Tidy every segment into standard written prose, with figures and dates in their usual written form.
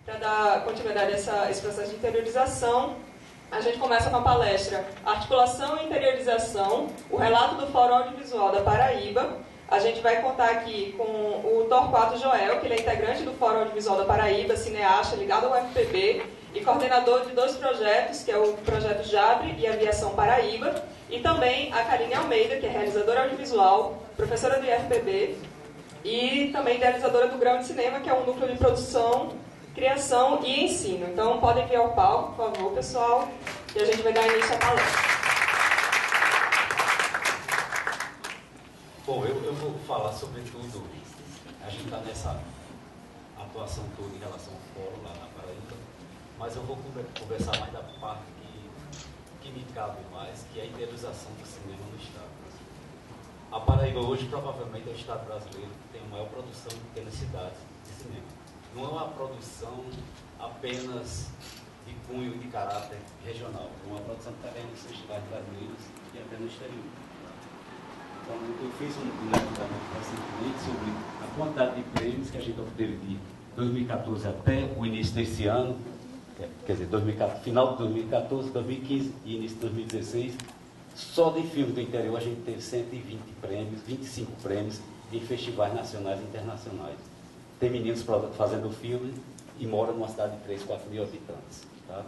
para dar continuidade a esse processo de interiorização, a gente começa com a palestra Articulação e Interiorização, o relato do Fórum Audiovisual da Paraíba. A gente vai contar aqui com o Torquato Joel, que ele é integrante do Fórum Audiovisual da Paraíba, cineasta ligado ao UFPB e coordenador de 2 projetos, que é o Projeto Jabre e Aviação Paraíba, e também a Karine Almeida, que é realizadora audiovisual, professora do IFPB e também idealizadora do Grão de Cinema, que é um núcleo de produção, criação e ensino. Então, podem vir ao palco, por favor, pessoal, e a gente vai dar início à palestra. Bom, eu vou falar sobre tudo. A gente está nessa atuação toda em relação ao fórum lá na Paraíba, mas eu vou conversar mais da parte que me cabe mais, que é a interiorização do cinema no Estado. A Paraíba hoje provavelmente é o Estado brasileiro que tem a maior produção de tenacidade de cinema. Não é uma produção apenas de cunho de caráter regional, é uma produção que está ganhando nos festivais brasileiros e até no exterior. Então, eu fiz um levantamento recentemente sobre a quantidade de prêmios que a gente obteve de 2014 até o início desse ano, quer dizer, final de 2014, 2015 e início de 2016. Só de filme do interior a gente teve 120 prêmios, 25 prêmios em festivais nacionais e internacionais. Tem meninos fazendo filme e moram numa cidade de 3, 4 mil habitantes. Tá?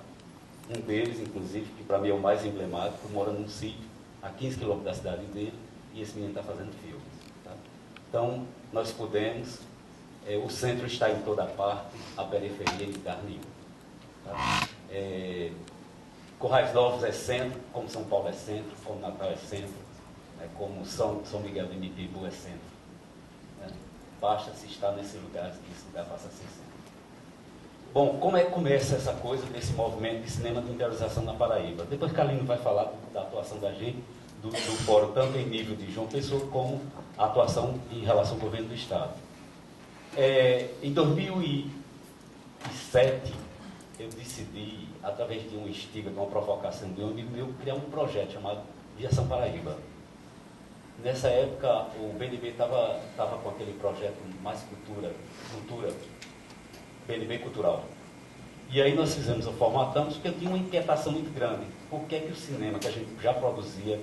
Um deles, inclusive, que para mim é o mais emblemático, mora num sítio a 15 quilômetros da cidade dele, e esse menino está fazendo filmes. Tá? Então, nós podemos, o centro está em toda parte, a periferia em lugar nenhum. Tá? Currais Novos é centro, como São Paulo é centro, como Natal é centro, como São Miguel do Imipibu é centro. Né? Basta se estar nesse lugar, que esse lugar passa a ser centro. Bom, como é que começa essa coisa, desse movimento de cinema de interiorização na Paraíba? Depois Carlino vai falar da atuação da gente, do fórum, tanto em nível de João Pessoa, como a atuação em relação ao governo do Estado. Em 2007, eu decidi, através de um instiga, de uma provocação de um amigo meu, criar um projeto chamado Aviação Paraíba. Nessa época, o BNB estava com aquele projeto Mais Cultura, BNB Cultural. E aí nós formatamos, porque eu tinha uma inquietação muito grande. Por que o cinema, que a gente já produzia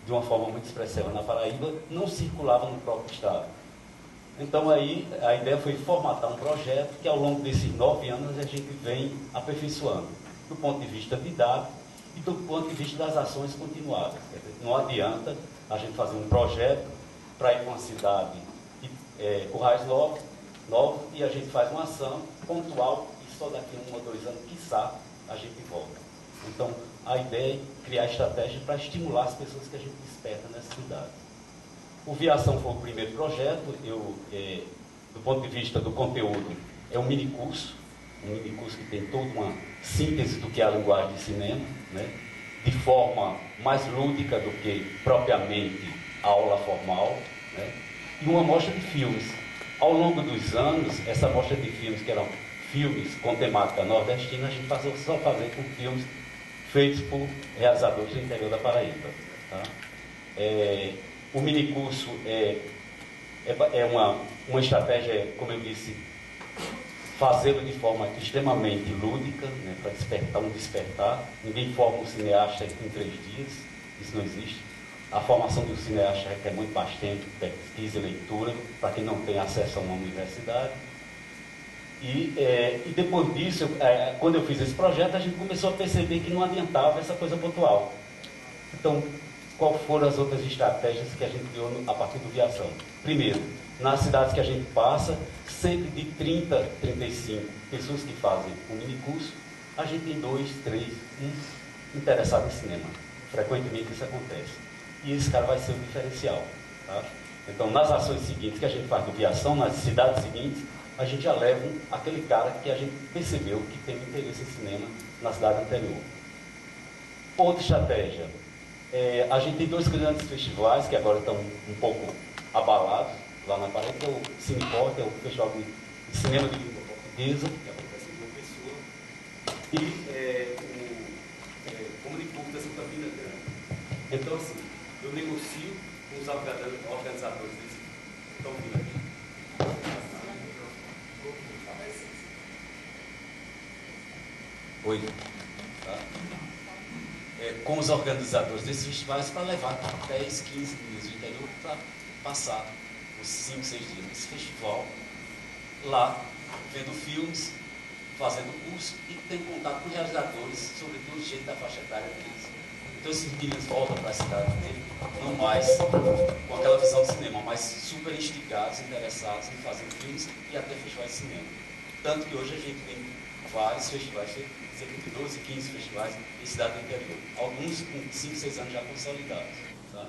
de uma forma muito expressiva na Paraíba, não circulava no próprio Estado? Então aí a ideia foi formatar um projeto que ao longo desses 9 anos a gente vem aperfeiçoando, do ponto de vista didático e do ponto de vista das ações continuadas. Quer dizer, não adianta a gente fazer um projeto para ir para uma cidade, Currais Novos, e a gente faz uma ação pontual e só daqui a 1 ou 2 anos, quiçá, a gente volta. Então, a ideia é criar estratégia para estimular as pessoas que a gente desperta nessa cidade. O Viação foi o primeiro projeto. Do ponto de vista do conteúdo, é um minicurso que tem toda uma síntese do que é a linguagem de cinema, né? De forma mais lúdica do que propriamente a aula formal, né? E uma mostra de filmes. Ao longo dos anos, essa mostra de filmes, que eram filmes com temática nordestina, a gente passou só a fazer com filmes feitos por realizadores do interior da Paraíba. Tá? O minicurso é uma estratégia, como eu disse, fazê-lo de forma extremamente lúdica, né, para despertar. Ninguém forma um cineasta em 3 dias, isso não existe. A formação do cineasta requer muito bastante pesquisa e leitura, para quem não tem acesso a uma universidade. E depois disso, quando eu fiz esse projeto, a gente começou a perceber que não adiantava essa coisa pontual. Então, quais foram as outras estratégias que a gente criou a partir do Viação? Primeiro, nas cidades que a gente passa, sempre de 30, 35 pessoas que fazem um minicurso, a gente tem 2, 3, 1 interessado em cinema. Frequentemente isso acontece. E esse cara vai ser o diferencial. Tá? Então, nas ações seguintes que a gente faz do Viação, nas cidades seguintes, a gente já leva aquele cara que a gente percebeu que tem interesse em cinema na cidade anterior. Outra estratégia. A gente tem 2 grandes festivais que agora estão um pouco abalados lá na Paraíba, que é o Cineport, que é o Festival de Cinema de Língua Portuguesa, que acontece em João Pessoa, e o Comunicup da Santa Catarina Grande. Então, assim, eu negocio com os organizadores desse. Estão vindo aqui. Oi. Tá? Com os organizadores desses festivais para levar 10, 15 dias do interior para passar os 5, 6 dias nesse festival, lá, vendo filmes, fazendo curso e tendo contato com realizadores, sobretudo gente da faixa etária deles. Então esses meninos voltam para a cidade dele, não mais com aquela visão de cinema, mas super instigados, interessados em fazer filmes e até festivais de cinema. Tanto que hoje a gente tem vários festivais, cerca de 12, 15 festivais em cidade do interior. Alguns com 5, 6 anos já consolidados. Tá?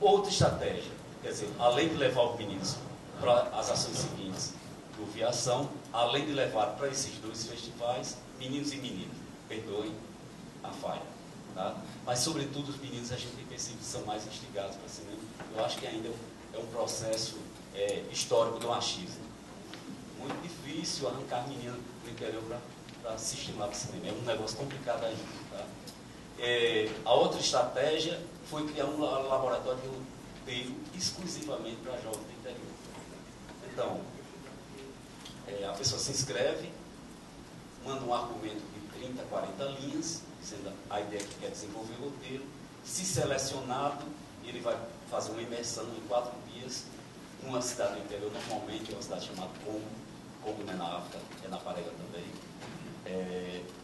Outra estratégia, quer dizer, além de levar os meninos para as ações seguintes do Viação, além de levar para esses 2 festivais, meninos e meninas, perdoem a falha. Tá? Mas, sobretudo, os meninos a gente tem percebido que são mais instigados para cinema. Eu acho que ainda é um processo histórico do machismo. Muito difícil arrancar menino do interior para assistir lá para cinema. É um negócio complicado ainda. Tá? A outra estratégia foi criar um laboratório de roteiro exclusivamente para jovens do interior. Então, a pessoa se inscreve, manda um argumento de 30, 40 linhas, dizendo a ideia que quer desenvolver o roteiro. Se selecionado, ele vai fazer uma imersão em 4 dias numa cidade do interior, normalmente é uma cidade chamada Congo não é na África, é na Paraíba também.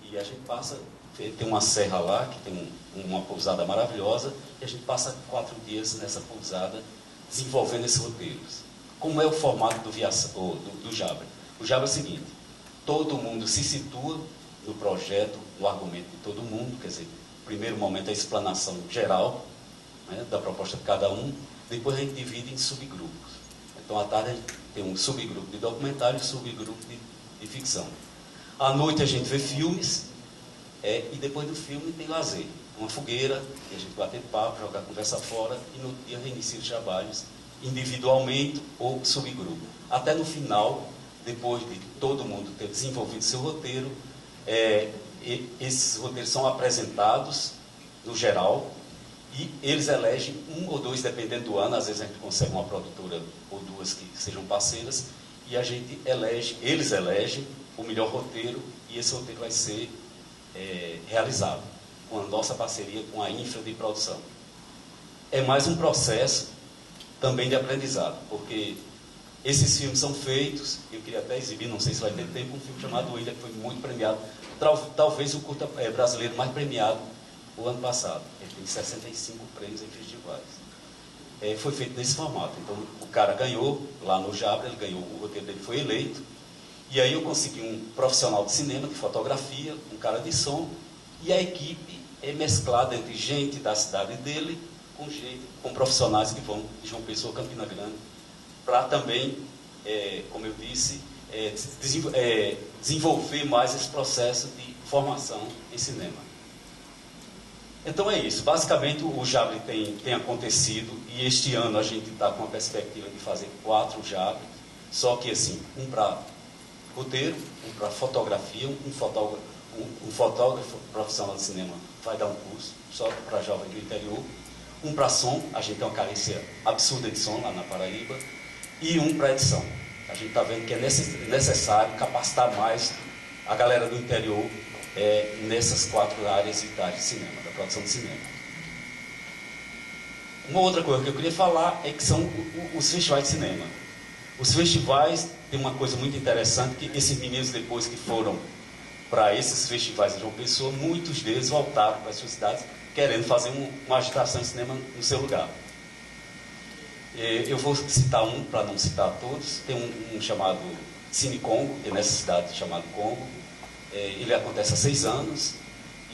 E a gente passa, tem uma serra lá, que tem uma pousada maravilhosa, e a gente passa 4 dias nessa pousada desenvolvendo esses roteiros. Como é o formato do Jabra? O Jabra é o seguinte: todo mundo se situa no projeto, no argumento de todo mundo, quer dizer, no primeiro momento a explanação geral, né, da proposta de cada um, depois a gente divide em subgrupos. Então, à tarde a gente tem um subgrupo de documentário e um subgrupo de ficção. À noite a gente vê filmes, e depois do filme tem lazer. Uma fogueira, e a gente bate papo, joga a conversa fora, e no dia reinicia os trabalhos individualmente ou subgrupo. Até no final, depois de todo mundo ter desenvolvido seu roteiro, esses roteiros são apresentados no geral, e eles elegem 1 ou 2, dependendo do ano. Às vezes a gente consegue uma produtora ou 2 que sejam parceiras, e eles elegem o melhor roteiro, e esse roteiro vai ser realizado com a nossa parceria com a Infra de Produção. É mais um processo também de aprendizado, porque esses filmes são feitos, eu queria até exibir, não sei se vai ter tempo, um filme chamado Ilha, que foi muito premiado, talvez o curta brasileiro mais premiado o ano passado. Ele tem 65 prêmios em festivais. Foi feito nesse formato. Então, o cara ganhou, lá no Jabra, ele ganhou, o roteiro dele foi eleito, e aí eu consegui um profissional de cinema, de fotografia, um cara de som, e a equipe é mesclada entre gente da cidade dele com profissionais que vão de João Pessoa, Campina Grande, para também, como eu disse, desenvolver mais esse processo de formação em cinema. Então é isso. Basicamente o Jabra tem acontecido, e este ano a gente está com a perspectiva de fazer 4 Jabra, só que assim, um para roteiro, um para fotografia, um fotógrafo profissional de cinema vai dar um curso só para jovens do interior, um para som, a gente tem uma carência absurda de som lá na Paraíba, e um para edição. A gente está vendo que é necessário capacitar mais a galera do interior nessas 4 áreas vitais de cinema, da produção de cinema. Uma outra coisa que eu queria falar é que são os festivais de cinema. Os festivais têm uma coisa muito interessante, que esses meninos, depois que foram para esses festivais de João Pessoa, muitos deles voltaram para as suas cidades querendo fazer uma agitação de cinema no seu lugar. Eu vou citar um, para não citar todos. Tem um chamado Cine Congo, que é nessa cidade chamada Congo. Ele acontece há 6 anos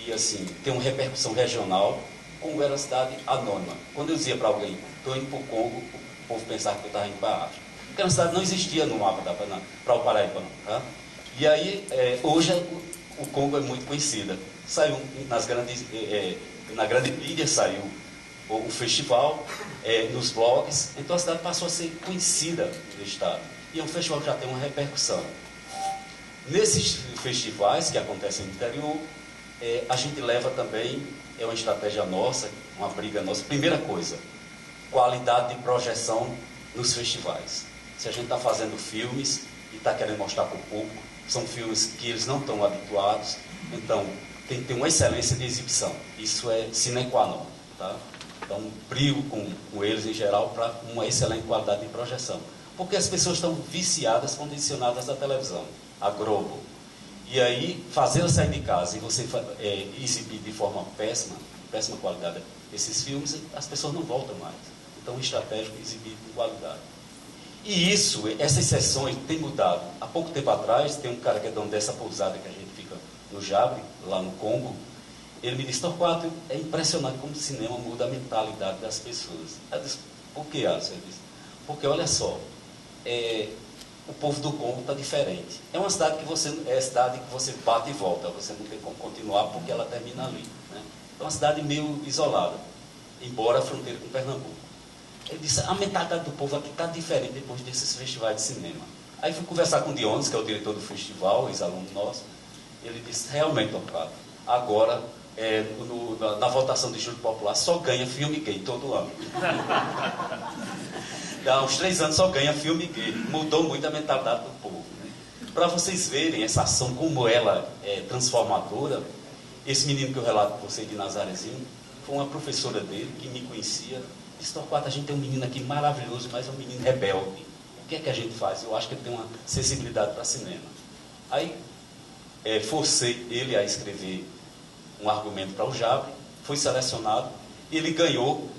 e assim, tem uma repercussão regional. Congo era uma cidade anônima. Quando eu dizia para alguém, estou indo para o Congo, o povo pensava que eu estava indo para a África. Porque a cidade não existia no mapa para o Paraíba. Tá? E aí, hoje o Congo é muito conhecida. Saiu na grande mídia, saiu o festival, nos blogs. Então a cidade passou a ser conhecida no estado. E é um festival que já tem uma repercussão. Nesses festivais que acontecem no interior, a gente leva também, é uma estratégia nossa, uma briga nossa. Primeira coisa, qualidade de projeção nos festivais. Se a gente está fazendo filmes e está querendo mostrar para o público, são filmes que eles não estão habituados, então tem que ter uma excelência de exibição. Isso é sine qua non, tá? Então, brigo com eles em geral para uma excelente qualidade de projeção. Porque as pessoas estão viciadas, condicionadas à televisão, à Globo. E aí, fazê-las sair de casa e você exibir de forma péssima qualidade esses filmes, as pessoas não voltam mais. Então, estratégico exibir com qualidade. E essas sessões têm mudado. Há pouco tempo atrás, tem um cara que é dono dessa pousada que a gente fica no Jabre, lá no Congo. Ele me disse: Torquato, é impressionante como o cinema muda a mentalidade das pessoas. Eu disse: por que, Alisson? Ele disse: porque olha só, o povo do Congo está diferente. É uma cidade que você bate e volta, você não tem como continuar porque ela termina ali, né? É uma cidade meio isolada, embora a fronteira com Pernambuco. Ele disse: a mentalidade do povo aqui está diferente depois desses festivais de cinema. Aí fui conversar com o Dionis, que é o diretor do festival, ex-aluno nosso. Ele disse: realmente, Torquato, agora, na votação de júri popular, só ganha filme gay todo ano. Há uns 3 anos só ganha filme gay. Mudou muito a mentalidade do povo, né? Para vocês verem essa ação, como ela é transformadora, esse menino que eu relato para vocês de Nazarezinho, foi uma professora dele que me conhecia. Disse: Torquato, a gente tem um menino aqui maravilhoso, mas é um menino rebelde. O que é que a gente faz? Eu acho que ele tem uma sensibilidade para cinema. Aí, forcei ele a escrever um argumento para o Jabre, foi selecionado, ele ganhou,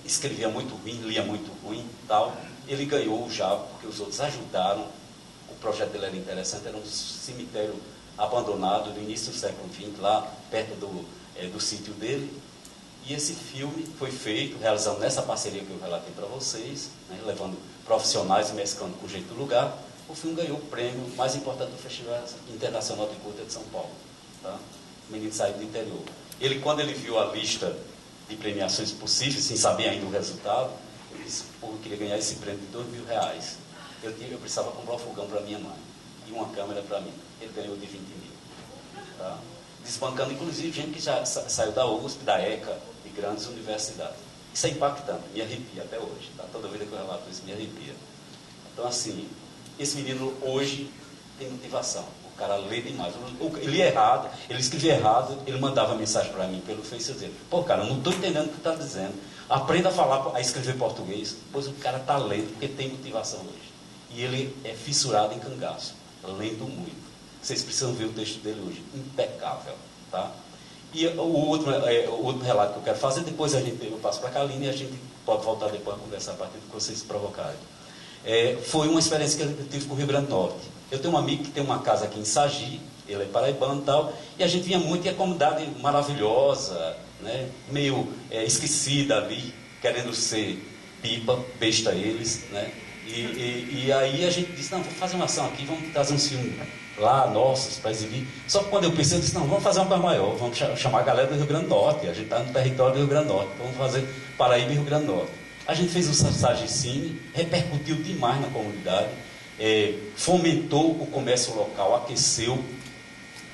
escrevia muito ruim, lia muito ruim, tal. Ele ganhou o Jabre porque os outros ajudaram. O projeto dele era interessante, era um cemitério abandonado do início do século XX, lá perto do sítio dele. E esse filme foi feito, realizando nessa parceria que eu relatei para vocês, né, levando profissionais e mesclando com o jeito do lugar. O filme ganhou o prêmio mais importante do Festival Internacional de Curta de São Paulo. Tá? O menino saiu do interior. Quando ele viu a lista de premiações possíveis, sem saber ainda o resultado, ele disse: pô, eu queria ganhar esse prêmio de R$2.000. Eu precisava comprar um fogão para minha mãe e uma câmera para mim. Ele ganhou de 20 mil. Tá? Desbancando, inclusive, gente que já saiu da USP, da ECA, de grandes universidades. Isso é impactante, me arrepia até hoje. Tá? Toda vida que eu relato isso, me arrepia. Então, assim, esse menino hoje tem motivação. O cara lê demais. Ele lia errado, ele escrevia errado, ele mandava mensagem para mim pelo Face, eu dizia: pô, cara, eu não estou entendendo o que está dizendo. Aprenda a escrever português, pois o cara está lendo, porque tem motivação hoje. E ele é fissurado em cangaço, lendo muito. Vocês precisam ver o texto dele hoje, impecável, tá? E o outro relato que eu quero fazer, depois eu passo para a Kaline e a gente pode voltar depois a conversar a partir do que vocês provocarem. Foi uma experiência que eu tive com o Rio Grande do Norte. Eu tenho um amigo que tem uma casa aqui em Sagi, ele é paraibano e tal, e a gente vinha muito, e a comunidade maravilhosa, né, meio esquecida ali, querendo ser pipa, besta eles, né? E aí a gente disse: não, vamos fazer uma ação aqui, vamos trazer uns filmes lá, nossos, para exibir. Só que quando eu pensei, eu disse: não, vamos fazer uma coisa maior, vamos chamar a galera do Rio Grande do Norte, a gente está no território do Rio Grande do Norte, então vamos fazer Paraíba e Rio Grande do Norte. A gente fez o Sagicine, repercutiu demais na comunidade, fomentou o comércio local, aqueceu,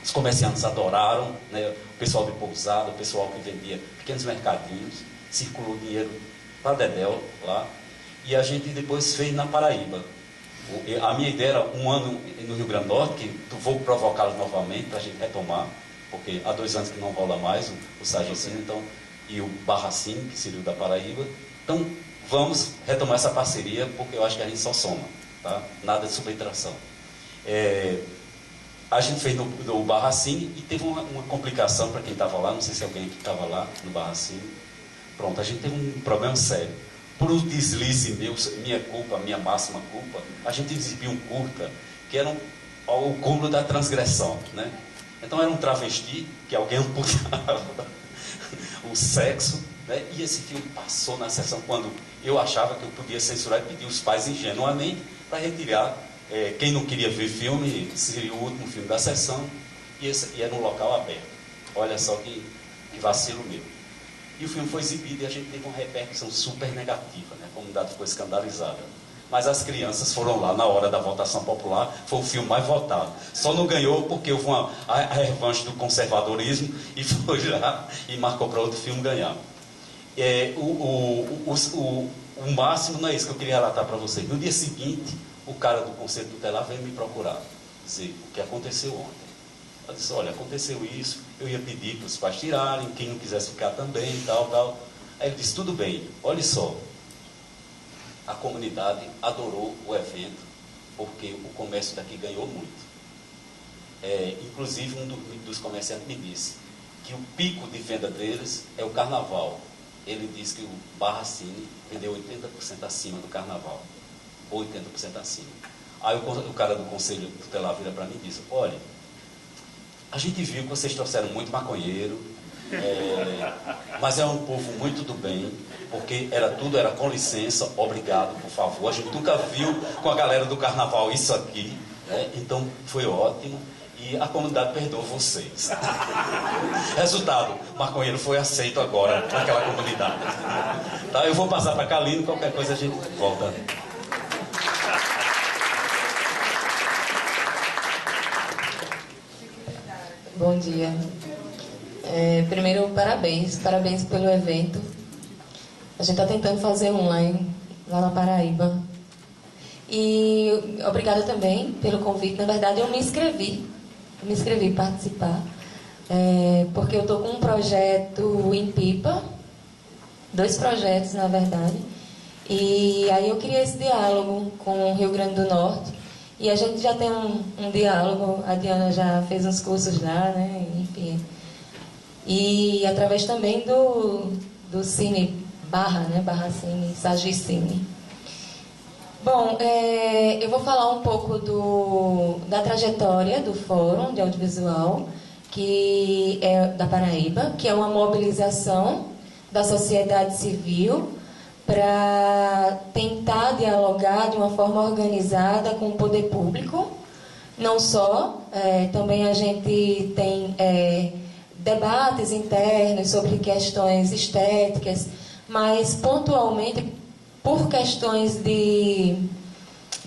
os comerciantes adoraram, né? O pessoal de pousada, o pessoal que vendia pequenos mercadinhos, circulou dinheiro para Dedéu lá, e a gente depois fez na Paraíba. A minha ideia era um ano no Rio Grande do Norte, que vou provocá-los novamente para a gente retomar, porque há 2 anos que não rola mais o Sagicine, então, e o Barracine, que seria o da Paraíba. Então, vamos retomar essa parceria, porque eu acho que a gente só soma, tá? Nada de subtração. A gente fez no Barracine e teve uma complicação para quem estava lá, não sei se alguém aqui estava lá no Barracine. Pronto, a gente teve um problema sério. Por um deslize meu, minha culpa, minha máxima culpa, a gente exibiu um curta que era o cúmulo da transgressão, né? Então era um travesti que alguém amputava o sexo, né? E esse filme passou na sessão quando eu achava que eu podia censurar e pedir os pais ingenuamente para retirar. Quem não queria ver filme, seria o último filme da sessão, e era um local aberto. Olha só que vacilo meu. E o filme foi exibido e a gente teve uma repercussão super negativa, né? A comunidade ficou escandalizada. Mas as crianças foram lá na hora da votação popular, foi o filme mais votado. Só não ganhou porque houve a revanche do conservadorismo e foi lá e marcou para outro filme ganhar. O máximo não é isso que eu queria relatar para vocês. No dia seguinte, o cara do Conselho Tutelar veio me procurar. dizer o que aconteceu ontem. Ela disse, olha, aconteceu isso, eu ia pedir para os pais tirarem, quem não quisesse ficar também, tal. Aí ele disse, tudo bem, olha só, a comunidade adorou o evento, porque o comércio daqui ganhou muito. Inclusive, um dos comerciantes me disse que o pico de venda deles é o carnaval. Ele disse que o Barra Cine vendeu 80% acima do carnaval, ou 80% acima. Aí o cara do conselho tutelar vira para mim e diz, olha, a gente viu que vocês trouxeram muito maconheiro, mas é um povo muito do bem, porque era com licença, obrigado, por favor. A gente nunca viu com a galera do carnaval isso aqui, então foi ótimo e a comunidade perdoou vocês. Resultado, o maconheiro foi aceito agora naquela comunidade. Tá, eu vou passar para Kalino, qualquer coisa a gente volta. Bom dia. Primeiro, parabéns pelo evento. A gente está tentando fazer online lá na Paraíba. E obrigada também pelo convite. Na verdade, eu me inscrevi participar, porque eu estou com um projeto em Pipa, 2 projetos, na verdade. E aí eu queria esse diálogo com o Rio Grande do Norte. E a gente já tem um diálogo, a Diana já fez uns cursos lá, né? Enfim. E através também do Cine Barra, né? Barra Cine, Sagi Cine. Bom, eu vou falar um pouco da trajetória do Fórum de Audiovisual, que é da Paraíba, que é uma mobilização da sociedade civil para tentar dialogar de uma forma organizada com o poder público. Não só, também a gente tem debates internos sobre questões estéticas, mas pontualmente, por questões de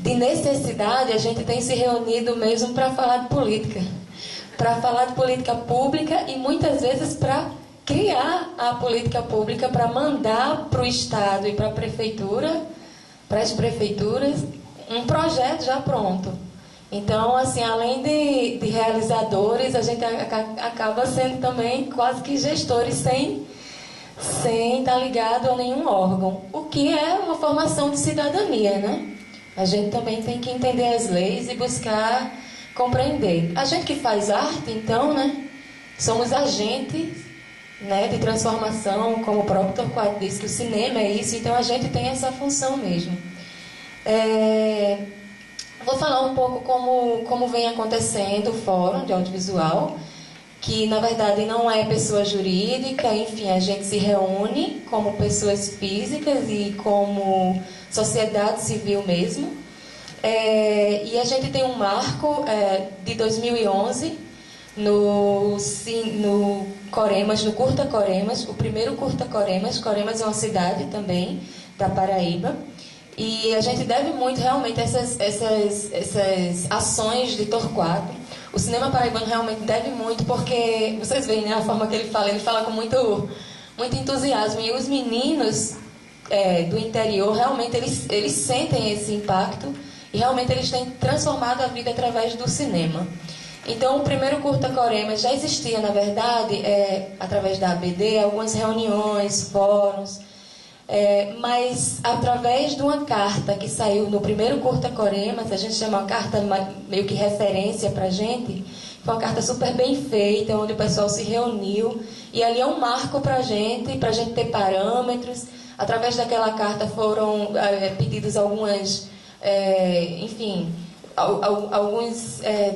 necessidade, a gente tem se reunido mesmo para falar de política. Para falar de política pública e muitas vezes para criar a política pública, para mandar para o Estado e para a Prefeitura, para as prefeituras, um projeto já pronto. Então, assim, além de realizadores, a gente acaba sendo também quase que gestores sem estar ligado a nenhum órgão. O que é uma formação de cidadania, né? A gente também tem que entender as leis e buscar compreender. A gente que faz arte, então, né? Somos agentes, né, de transformação, como o próprio Torquato disse, que o cinema é isso, então a gente tem essa função mesmo. Vou falar um pouco como vem acontecendo o Fórum de Audiovisual, que na verdade não é pessoa jurídica, enfim, a gente se reúne como pessoas físicas e como sociedade civil mesmo. E a gente tem um marco de 2011 no Coremas, no Curta Coremas, o primeiro Curta Coremas. Coremas é uma cidade também da Paraíba. E a gente deve muito realmente essas ações de Torquato. O cinema paraibano realmente deve muito, porque vocês veem, né, a forma que ele fala com muito entusiasmo. E os meninos do interior, realmente, eles sentem esse impacto e realmente eles têm transformado a vida através do cinema. Então, o primeiro Curta Coremas já existia, na verdade, através da ABD, algumas reuniões, fóruns, mas através de uma carta que saiu no primeiro Curta Coremas, a gente chama uma carta meio que referência para a gente, foi uma carta super bem feita, onde o pessoal se reuniu, e ali é um marco para a gente ter parâmetros. Através daquela carta foram pedidos alguns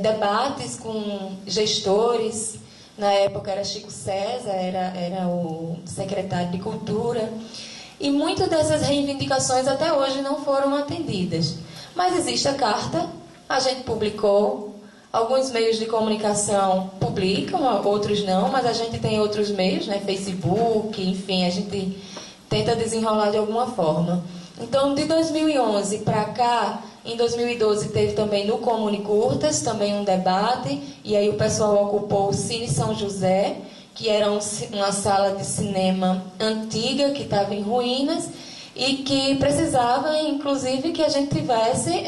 debates com gestores. Na época era Chico César, era o secretário de Cultura. E muitas dessas reivindicações até hoje não foram atendidas. Mas existe a carta, a gente publicou, alguns meios de comunicação publicam, outros não, mas a gente tem outros meios, né? Facebook, enfim, a gente tenta desenrolar de alguma forma. Então, de 2011 para cá, em 2012 teve também no Comune Curtas, também um debate, e aí o pessoal ocupou o Cine São José, que era uma sala de cinema antiga, que estava em ruínas, e que precisava, inclusive, que a gente tivesse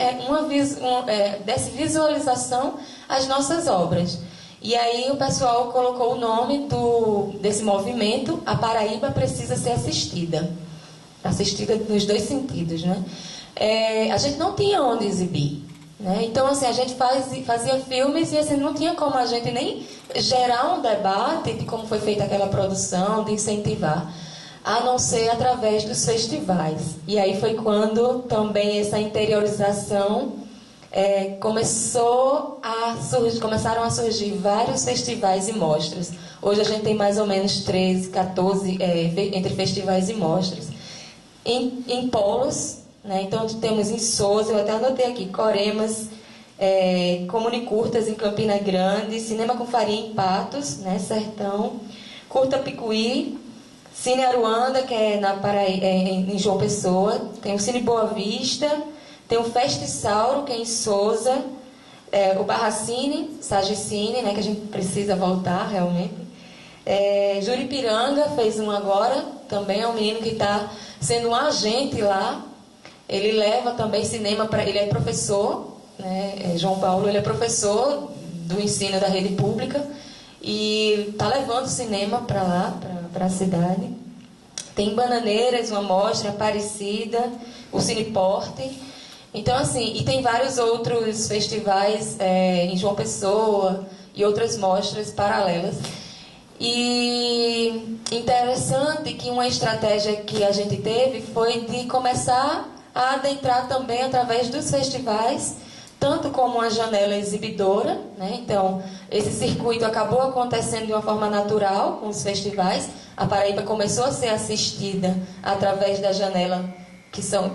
desse visualização às nossas obras. E aí o pessoal colocou o nome desse movimento, A Paraíba Precisa Ser Assistida. Assistida nos dois sentidos, né? A gente não tinha onde exibir, né? Então, assim, a gente fazia filmes e assim, não tinha como a gente nem gerar um debate de como foi feita aquela produção, de incentivar, a não ser através dos festivais. E aí foi quando também essa interiorização começaram a surgir vários festivais e mostras. Hoje a gente tem mais ou menos 13, 14 entre festivais e mostras. Em polos, né? Então temos em Sousa, eu até anotei aqui, Coremas, Comunicurtas em Campina Grande, Cinema com Farinha em Patos, né? Sertão, Curta Picuí, Cine Aruanda, que é em João Pessoa, tem o Cine Boa Vista, tem o Festisauro, que é em Sousa, o Barracine, Sagicine, né, que a gente precisa voltar realmente. Juripiranga fez um agora, também é um menino que está sendo um agente lá. Ele leva também cinema para... Ele é professor, né, João Paulo, ele é professor do ensino da rede pública e está levando cinema para lá, para a cidade. Tem Bananeiras, uma mostra, Aparecida, o Cineporte. Então, assim, e tem vários outros festivais em João Pessoa e outras mostras paralelas. E interessante que uma estratégia que a gente teve foi de começar a adentrar também através dos festivais, tanto como uma janela exibidora, né? Então, esse circuito acabou acontecendo de uma forma natural com os festivais. A Paraíba começou a ser assistida através da janela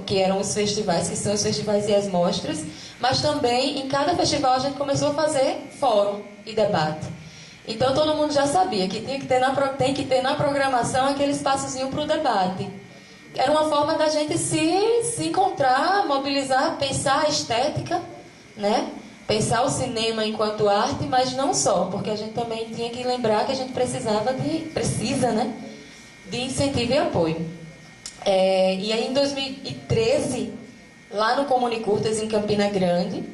que eram os festivais, que são os festivais e as mostras, mas também em cada festival a gente começou a fazer fórum e debate. Então todo mundo já sabia que tem que ter na programação aquele espaçozinho para o debate. Era uma forma da gente se encontrar, mobilizar, pensar a estética, né? Pensar o cinema enquanto arte, mas não só, porque a gente também tinha que lembrar que a gente precisa, né, de incentivo e apoio. E aí em 2013, lá no Comunicurtas em Campina Grande,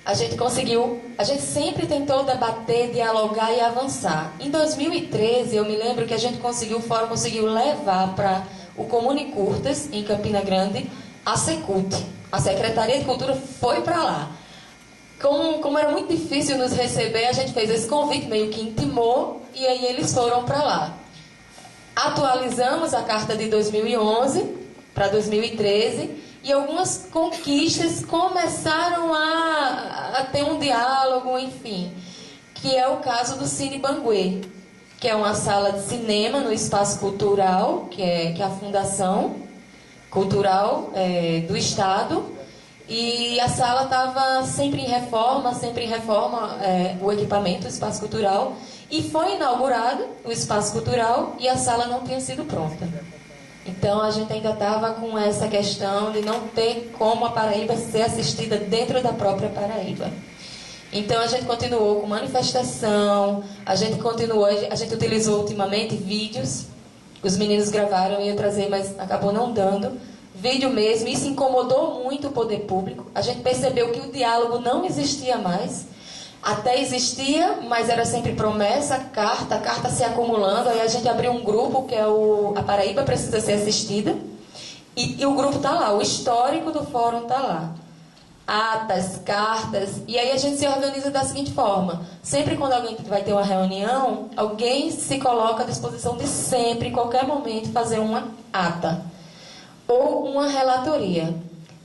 a gente sempre tentou debater, dialogar e avançar. Em 2013, eu me lembro que o fórum conseguiu levar para o Comunicurtas em Campina Grande a Secult. A Secretaria de Cultura foi para lá. Como era muito difícil nos receber, a gente fez esse convite, meio que intimou, e aí eles foram para lá. Atualizamos a carta de 2011 para 2013 e algumas conquistas começaram a ter um diálogo, enfim, que é o caso do Cine Banguê, que é uma sala de cinema no Espaço Cultural, que é a Fundação Cultural do Estado, e a sala estava sempre em reforma, o equipamento, o Espaço Cultural. E foi inaugurado o Espaço Cultural e a sala não tinha sido pronta. Então a gente ainda estava com essa questão de não ter como a Paraíba ser assistida dentro da própria Paraíba. Então a gente continuou com manifestação, a gente utilizou ultimamente vídeos. Os meninos gravaram, eu ia trazer, mas acabou não dando. Vídeo mesmo, isso incomodou muito o poder público. A gente percebeu que o diálogo não existia mais. Até existia, mas era sempre promessa, carta se acumulando. Aí a gente abriu um grupo que é A Paraíba Precisa Ser Assistida. E o grupo está lá, o histórico do fórum está lá. Atas, cartas. E aí a gente se organiza da seguinte forma. Sempre quando alguém vai ter uma reunião, alguém se coloca à disposição de sempre, em qualquer momento, fazer uma ata. Ou uma relatoria.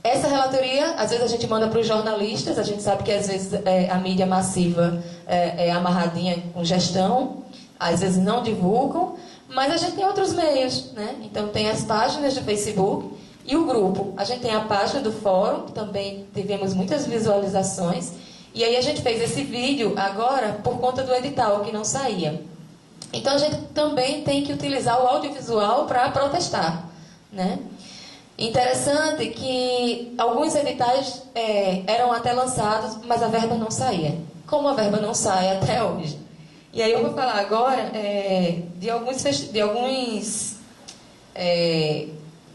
Essa relatoria, às vezes a gente manda para os jornalistas, a gente sabe que às vezes a mídia massiva é amarradinha com gestão, às vezes não divulgam, mas a gente tem outros meios, né? Então tem as páginas do Facebook e o grupo. A gente tem a página do fórum, também tivemos muitas visualizações, e aí a gente fez esse vídeo agora por conta do edital que não saía. Então a gente também tem que utilizar o audiovisual para protestar, né? Interessante que alguns editais eram até lançados, mas a verba não saía. Como a verba não sai até hoje. E aí eu vou falar agora de alguns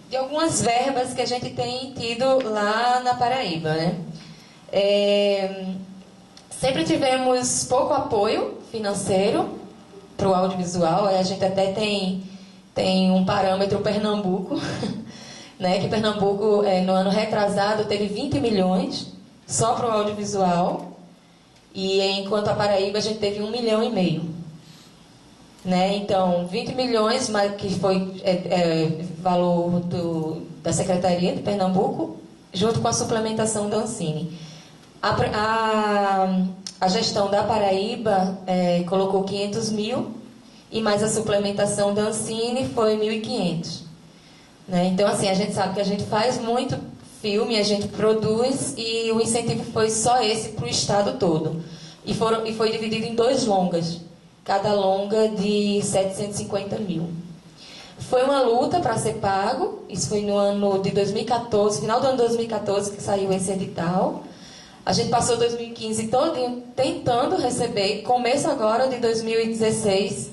de algumas verbas que a gente tem tido lá na Paraíba, né? Sempre tivemos pouco apoio financeiro para o audiovisual. A gente até tem um parâmetro Pernambuco, né? Que Pernambuco, no ano retrasado, teve 20 milhões só para o audiovisual, e enquanto a Paraíba a gente teve 1,5 milhão. Né? Então, 20 milhões, que foi valor da Secretaria de Pernambuco, junto com a suplementação da Ancine. A gestão da Paraíba colocou 500 mil, e mais a suplementação da Ancine foi 1.500. Né? Então, assim, a gente sabe que a gente faz muito filme, a gente produz, e o incentivo foi só esse para o estado todo. E foi dividido em 2 longas. Cada longa de 750 mil. Foi uma luta para ser pago. Isso foi no ano de 2014, final do ano de 2014 que saiu esse edital. A gente passou 2015 todo tentando receber. Começo agora de 2016,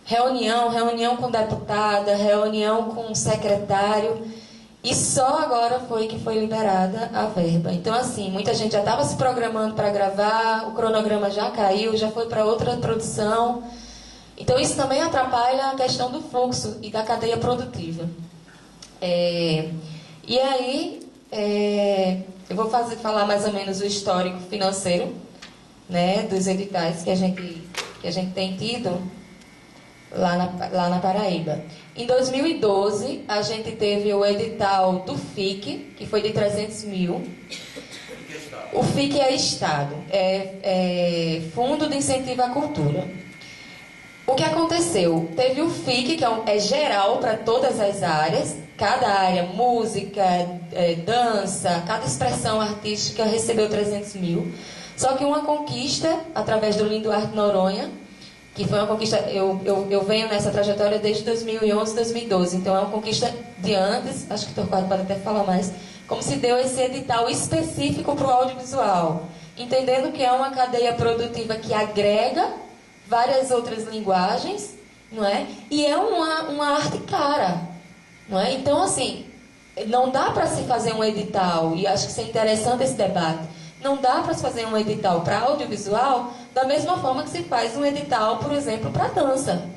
reunião com deputada, reunião com secretário. E só agora foi que foi liberada a verba. Então, assim, muita gente já estava se programando para gravar, o cronograma já caiu, já foi para outra produção. Então, isso também atrapalha a questão do fluxo e da cadeia produtiva. E aí, eu vou falar mais ou menos o histórico financeiro, né, dos editais que a gente tem tido lá na Paraíba. Em 2012, a gente teve o edital do FIC, que foi de 300 mil. O FIC é Estado, é Fundo de Incentivo à Cultura. O que aconteceu? Teve o FIC, que é geral para todas as áreas, cada área, música, dança, cada expressão artística recebeu 300 mil. Só que uma conquista, através do Lindo Arte Noronha, que foi uma conquista, eu venho nessa trajetória desde 2011, 2012, então é uma conquista de antes, acho que o Torquato pode até falar mais, como se deu esse edital específico para o audiovisual, entendendo que é uma cadeia produtiva que agrega várias outras linguagens, não é? E é uma arte cara, não é? Então, assim, não dá para se fazer um edital, e acho que isso é interessante esse debate, não dá para se fazer um edital para audiovisual da mesma forma que se faz um edital, por exemplo, para dança.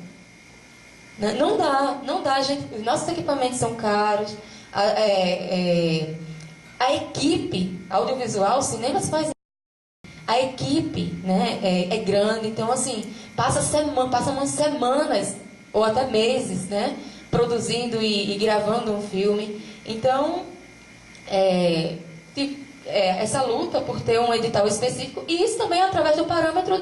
Não dá, gente. Os nossos equipamentos são caros. A equipe audiovisual, cinema se faz. A equipe, né, é grande, então assim, passa umas semanas ou até meses, né, produzindo e gravando um filme. Então, essa luta por ter um edital específico, e isso também é através do parâmetro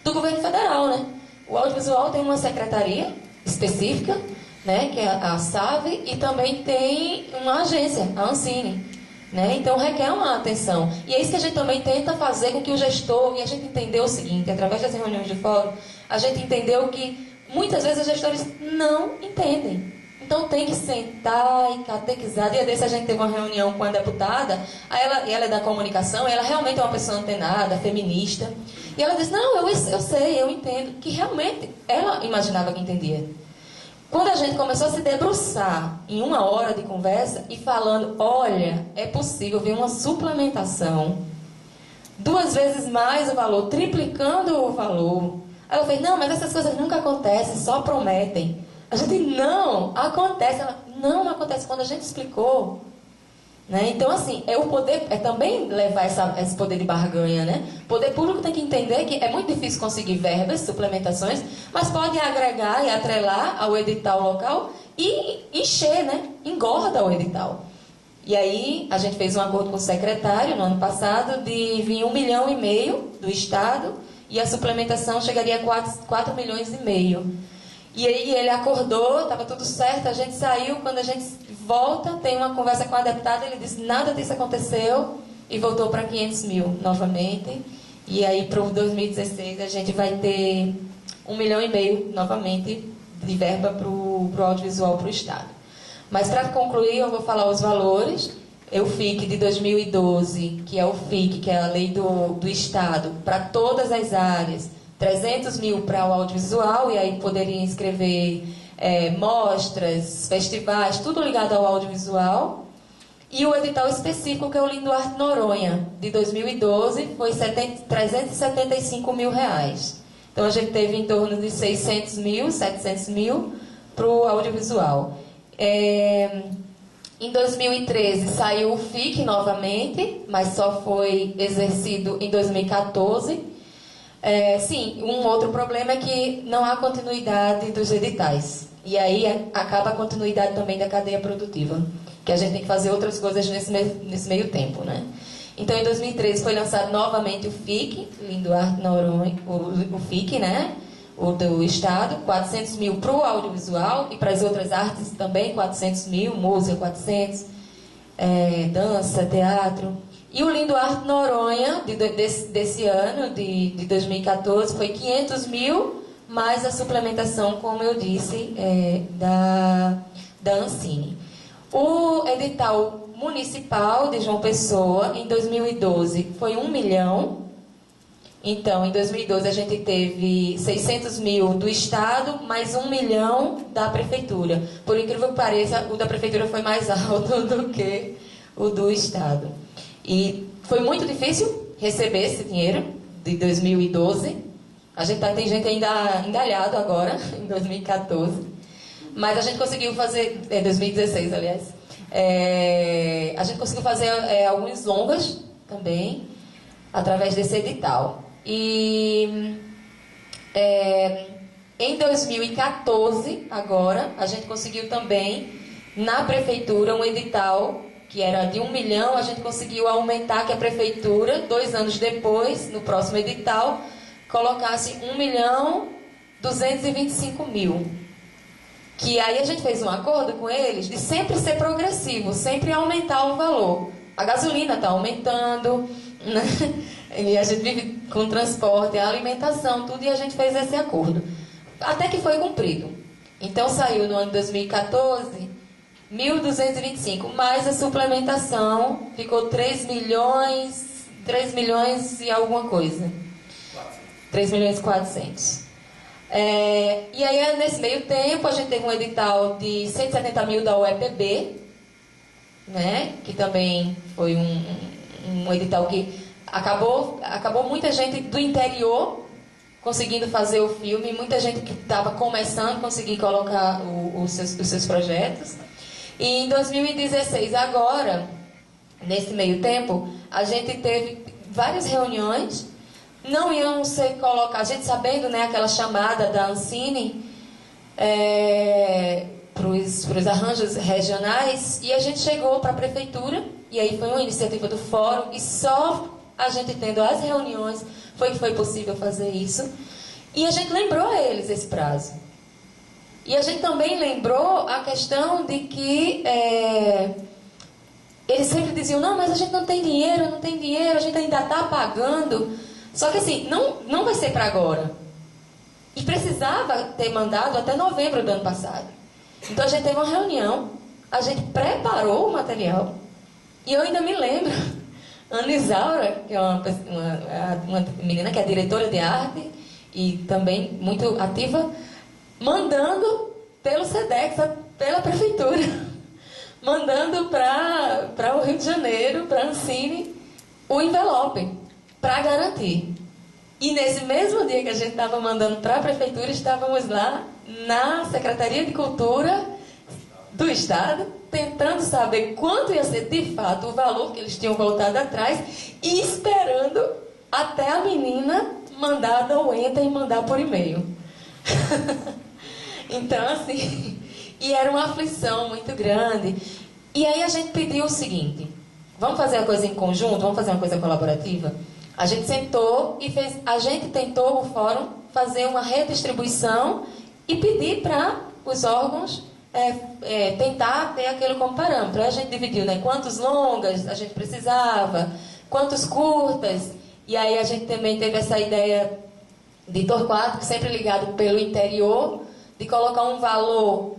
do governo federal, né? O audiovisual tem uma secretaria específica, né, que é a SAVE, e também tem uma agência, a Ancine, né? Então requer uma atenção. E é isso que a gente também tenta fazer com que o gestor, e a gente entendeu o seguinte, através das reuniões de fórum, a gente entendeu que muitas vezes os gestores não entendem. Então tem que sentar e catequizar. Dia desse a gente teve uma reunião com a deputada, ela é da comunicação, ela realmente é uma pessoa antenada, feminista. E ela disse, não, eu sei, eu entendo. Que realmente ela imaginava que entendia. Quando a gente começou a se debruçar em 1 hora de conversa e falando, olha, é possível vir uma suplementação, 2 vezes mais o valor, triplicando o valor. Aí ela fez, não, mas essas coisas nunca acontecem, só prometem. A gente, não, acontece. Ela, não acontece, quando a gente explicou. Né? Então, assim, o poder também levar esse poder de barganha, né? O poder público tem que entender que é muito difícil conseguir verbas, suplementações, mas pode agregar e atrelar ao edital local e encher, né? Engorda o edital. E aí, a gente fez um acordo com o secretário no ano passado de vir 1,5 milhão do Estado, e a suplementação chegaria a 4,5 milhões. E aí ele acordou, estava tudo certo, a gente saiu, quando a gente volta, tem uma conversa com a deputada, ele disse, nada disso aconteceu, e voltou para 500 mil novamente. E aí para o 2016 a gente vai ter 1,5 milhão novamente de verba para o audiovisual para o Estado. Mas para concluir, eu vou falar os valores. O FIC de 2012, que é o FIC, que é a lei do Estado, para todas as áreas, 300 mil para o audiovisual, e aí poderia inscrever mostras, festivais, tudo ligado ao audiovisual. E o edital específico, que é o Lindo Arte Noronha, de 2012, foi R$375 mil. Então, a gente teve em torno de 600 mil, 700 mil para o audiovisual. Em 2013 saiu o FIC novamente, mas só foi exercido em 2014. Sim, um outro problema é que não há continuidade dos editais. E aí acaba a continuidade também da cadeia produtiva, que a gente tem que fazer outras coisas nesse meio tempo, né? Então, em 2013 foi lançado novamente o FIC, Lindo Arte Noronha, o FIC, né? O do Estado, 400 mil para o audiovisual e para as outras artes também, 400 mil, música 400, dança, teatro. E o Lindo Arte Noronha, desse ano, de 2014, foi 500 mil, mais a suplementação, como eu disse, da Ancine. O edital municipal de João Pessoa, em 2012, foi 1 milhão. Então, em 2012, a gente teve 600 mil do Estado, mais 1 milhão da Prefeitura. Por incrível que pareça, o da Prefeitura foi mais alto do que o do Estado. E foi muito difícil receber esse dinheiro de 2012. Tem gente ainda engalhado agora, em 2014. Mas a gente conseguiu fazer... 2016, aliás. A gente conseguiu fazer alguns longas também, através desse edital. E em 2014, agora, a gente conseguiu também, na Prefeitura, um edital que era de 1 milhão, a gente conseguiu aumentar que a Prefeitura, 2 anos depois, no próximo edital, colocasse 1.225.000. Que aí a gente fez um acordo com eles de sempre ser progressivo, sempre aumentar o valor. A gasolina está aumentando, né? E a gente vive com transporte, a alimentação, tudo, e a gente fez esse acordo. Até que foi cumprido. Então saiu no ano de 2014, 1.225, mais a suplementação ficou 3 milhões e alguma coisa. 3 milhões e 400. E aí, nesse meio tempo, a gente teve um edital de 170 mil da UEPB, né? Que também foi um edital que acabou muita gente do interior conseguindo fazer o filme, muita gente que estava começando a conseguir colocar os seus projetos. E em 2016, agora, nesse meio tempo, a gente teve várias reuniões. Não iam ser colocados, a gente sabendo, né, aquela chamada da Ancine para os arranjos regionais, e a gente chegou para a Prefeitura, e aí foi uma iniciativa do Fórum, e só a gente tendo as reuniões foi que foi possível fazer isso. E a gente lembrou a eles esse prazo. E a gente também lembrou a questão de que eles sempre diziam, não, mas a gente não tem dinheiro, a gente ainda está pagando. Só que assim, não vai ser para agora. E precisava ter mandado até novembro do ano passado. Então a gente teve uma reunião, a gente preparou o material, e eu ainda me lembro, a Ana Isaura, que é uma menina que é diretora de arte, e também muito ativa, mandando pelo SEDEX, pela Prefeitura, mandando para o Rio de Janeiro, para a Ancine, o envelope, para garantir. E nesse mesmo dia que a gente estava mandando para a Prefeitura, estávamos lá na Secretaria de Cultura do Estado, tentando saber quanto ia ser de fato o valor que eles tinham voltado atrás e esperando até a menina mandar dar o enter e mandar por e-mail. Então, assim, e era uma aflição muito grande. E aí a gente pediu o seguinte, vamos fazer a coisa em conjunto, vamos fazer uma coisa colaborativa? A gente sentou e tentou, o Fórum, fazer uma redistribuição e pedir para os órgãos tentar ter aquilo como parâmetro. Aí a gente dividiu, né, quantos longas a gente precisava, quantos curtas, e aí a gente também teve essa ideia de Torquato, sempre ligado pelo interior, de colocar um valor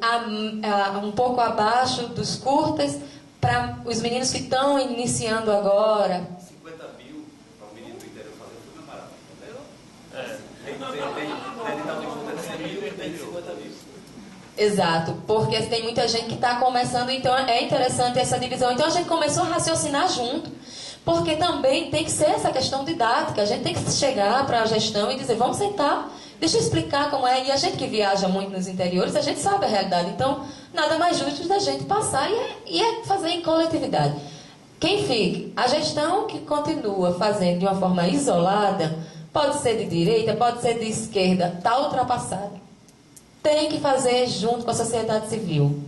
um pouco abaixo dos curtas para os meninos que estão iniciando agora. 50 mil para o menino do interior fazer tudo é barato, entendeu? Tem de 100 mil e tem de 50 mil. Exato, porque tem muita gente que está começando, então é interessante essa divisão. Então a gente começou a raciocinar junto, porque também tem que ser essa questão didática. A gente tem que chegar para a gestão e dizer, vamos sentar, deixa eu explicar como é. E a gente que viaja muito nos interiores, a gente sabe a realidade. Então, nada mais justo da gente passar e fazer em coletividade. Quem fique, a gestão que continua fazendo de uma forma isolada, pode ser de direita, pode ser de esquerda, está ultrapassada. Tem que fazer junto com a sociedade civil.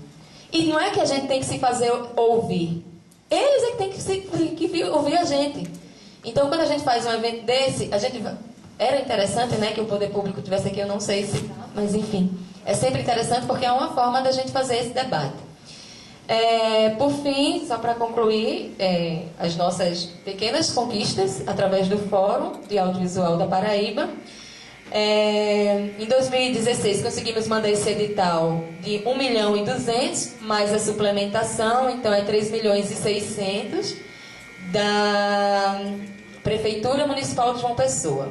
E não é que a gente tem que se fazer ouvir. Eles é que tem que ouvir a gente. Então, quando a gente faz um evento desse, era interessante, né, que o poder público tivesse aqui, eu não sei se... Mas, enfim, é sempre interessante porque é uma forma da gente fazer esse debate. Por fim, só para concluir, as nossas pequenas conquistas através do Fórum de Audiovisual da Paraíba. Em 2016 conseguimos mandar esse edital de 1.200.000 mais a suplementação, então é 3.600.000 da Prefeitura Municipal de João Pessoa,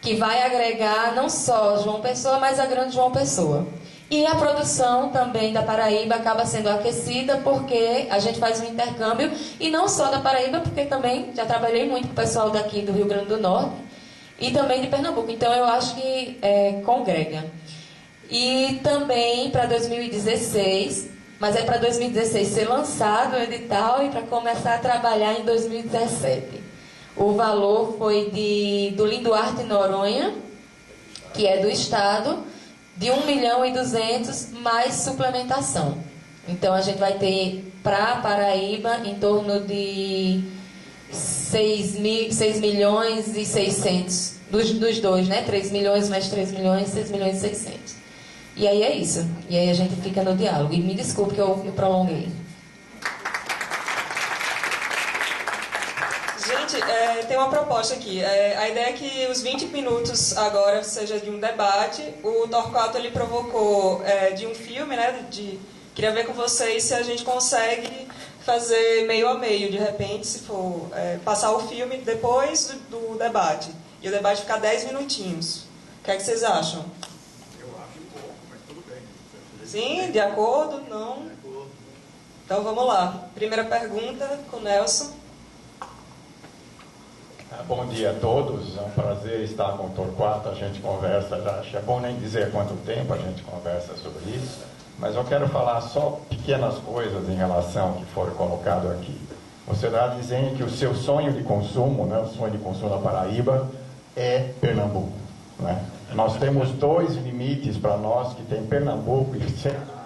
que vai agregar não só João Pessoa, mas a Grande João Pessoa. E a produção também da Paraíba acaba sendo aquecida porque a gente faz um intercâmbio, e não só da Paraíba, porque também já trabalhei muito com o pessoal daqui do Rio Grande do Norte e também de Pernambuco, então eu acho que congrega. E também para 2016, mas para 2016 ser lançado o edital e para começar a trabalhar em 2017. O valor foi do Linduarte Noronha, que é do Estado, de 1.200.000 mais suplementação. Então a gente vai ter para Paraíba em torno de 6.600.000 dos dois, né? 3 milhões mais 3 milhões, 6.600.000. E aí é isso. E aí a gente fica no diálogo. E me desculpe que eu me prolonguei. Gente, tem uma proposta aqui. A ideia é que os 20 minutos agora seja de um debate. O Torquato ele provocou de um filme, né? Queria ver com vocês se a gente consegue fazer meio a meio, de repente, se for passar o filme depois do debate. E o debate ficar 10 minutinhos. O que é que vocês acham? Eu acho pouco, mas tudo bem. Sim, de acordo? Não? De acordo. Então vamos lá. Primeira pergunta com o Nelson. Bom dia a todos, é um prazer estar com o Torquato, a gente conversa, acho é bom nem dizer quanto tempo a gente conversa sobre isso, mas eu quero falar só pequenas coisas em relação ao que for colocado aqui. Você está dizendo que o seu sonho de consumo, né, o sonho de consumo da Paraíba, é Pernambuco. Né? Nós temos dois limites para nós, que tem Pernambuco e Ceará.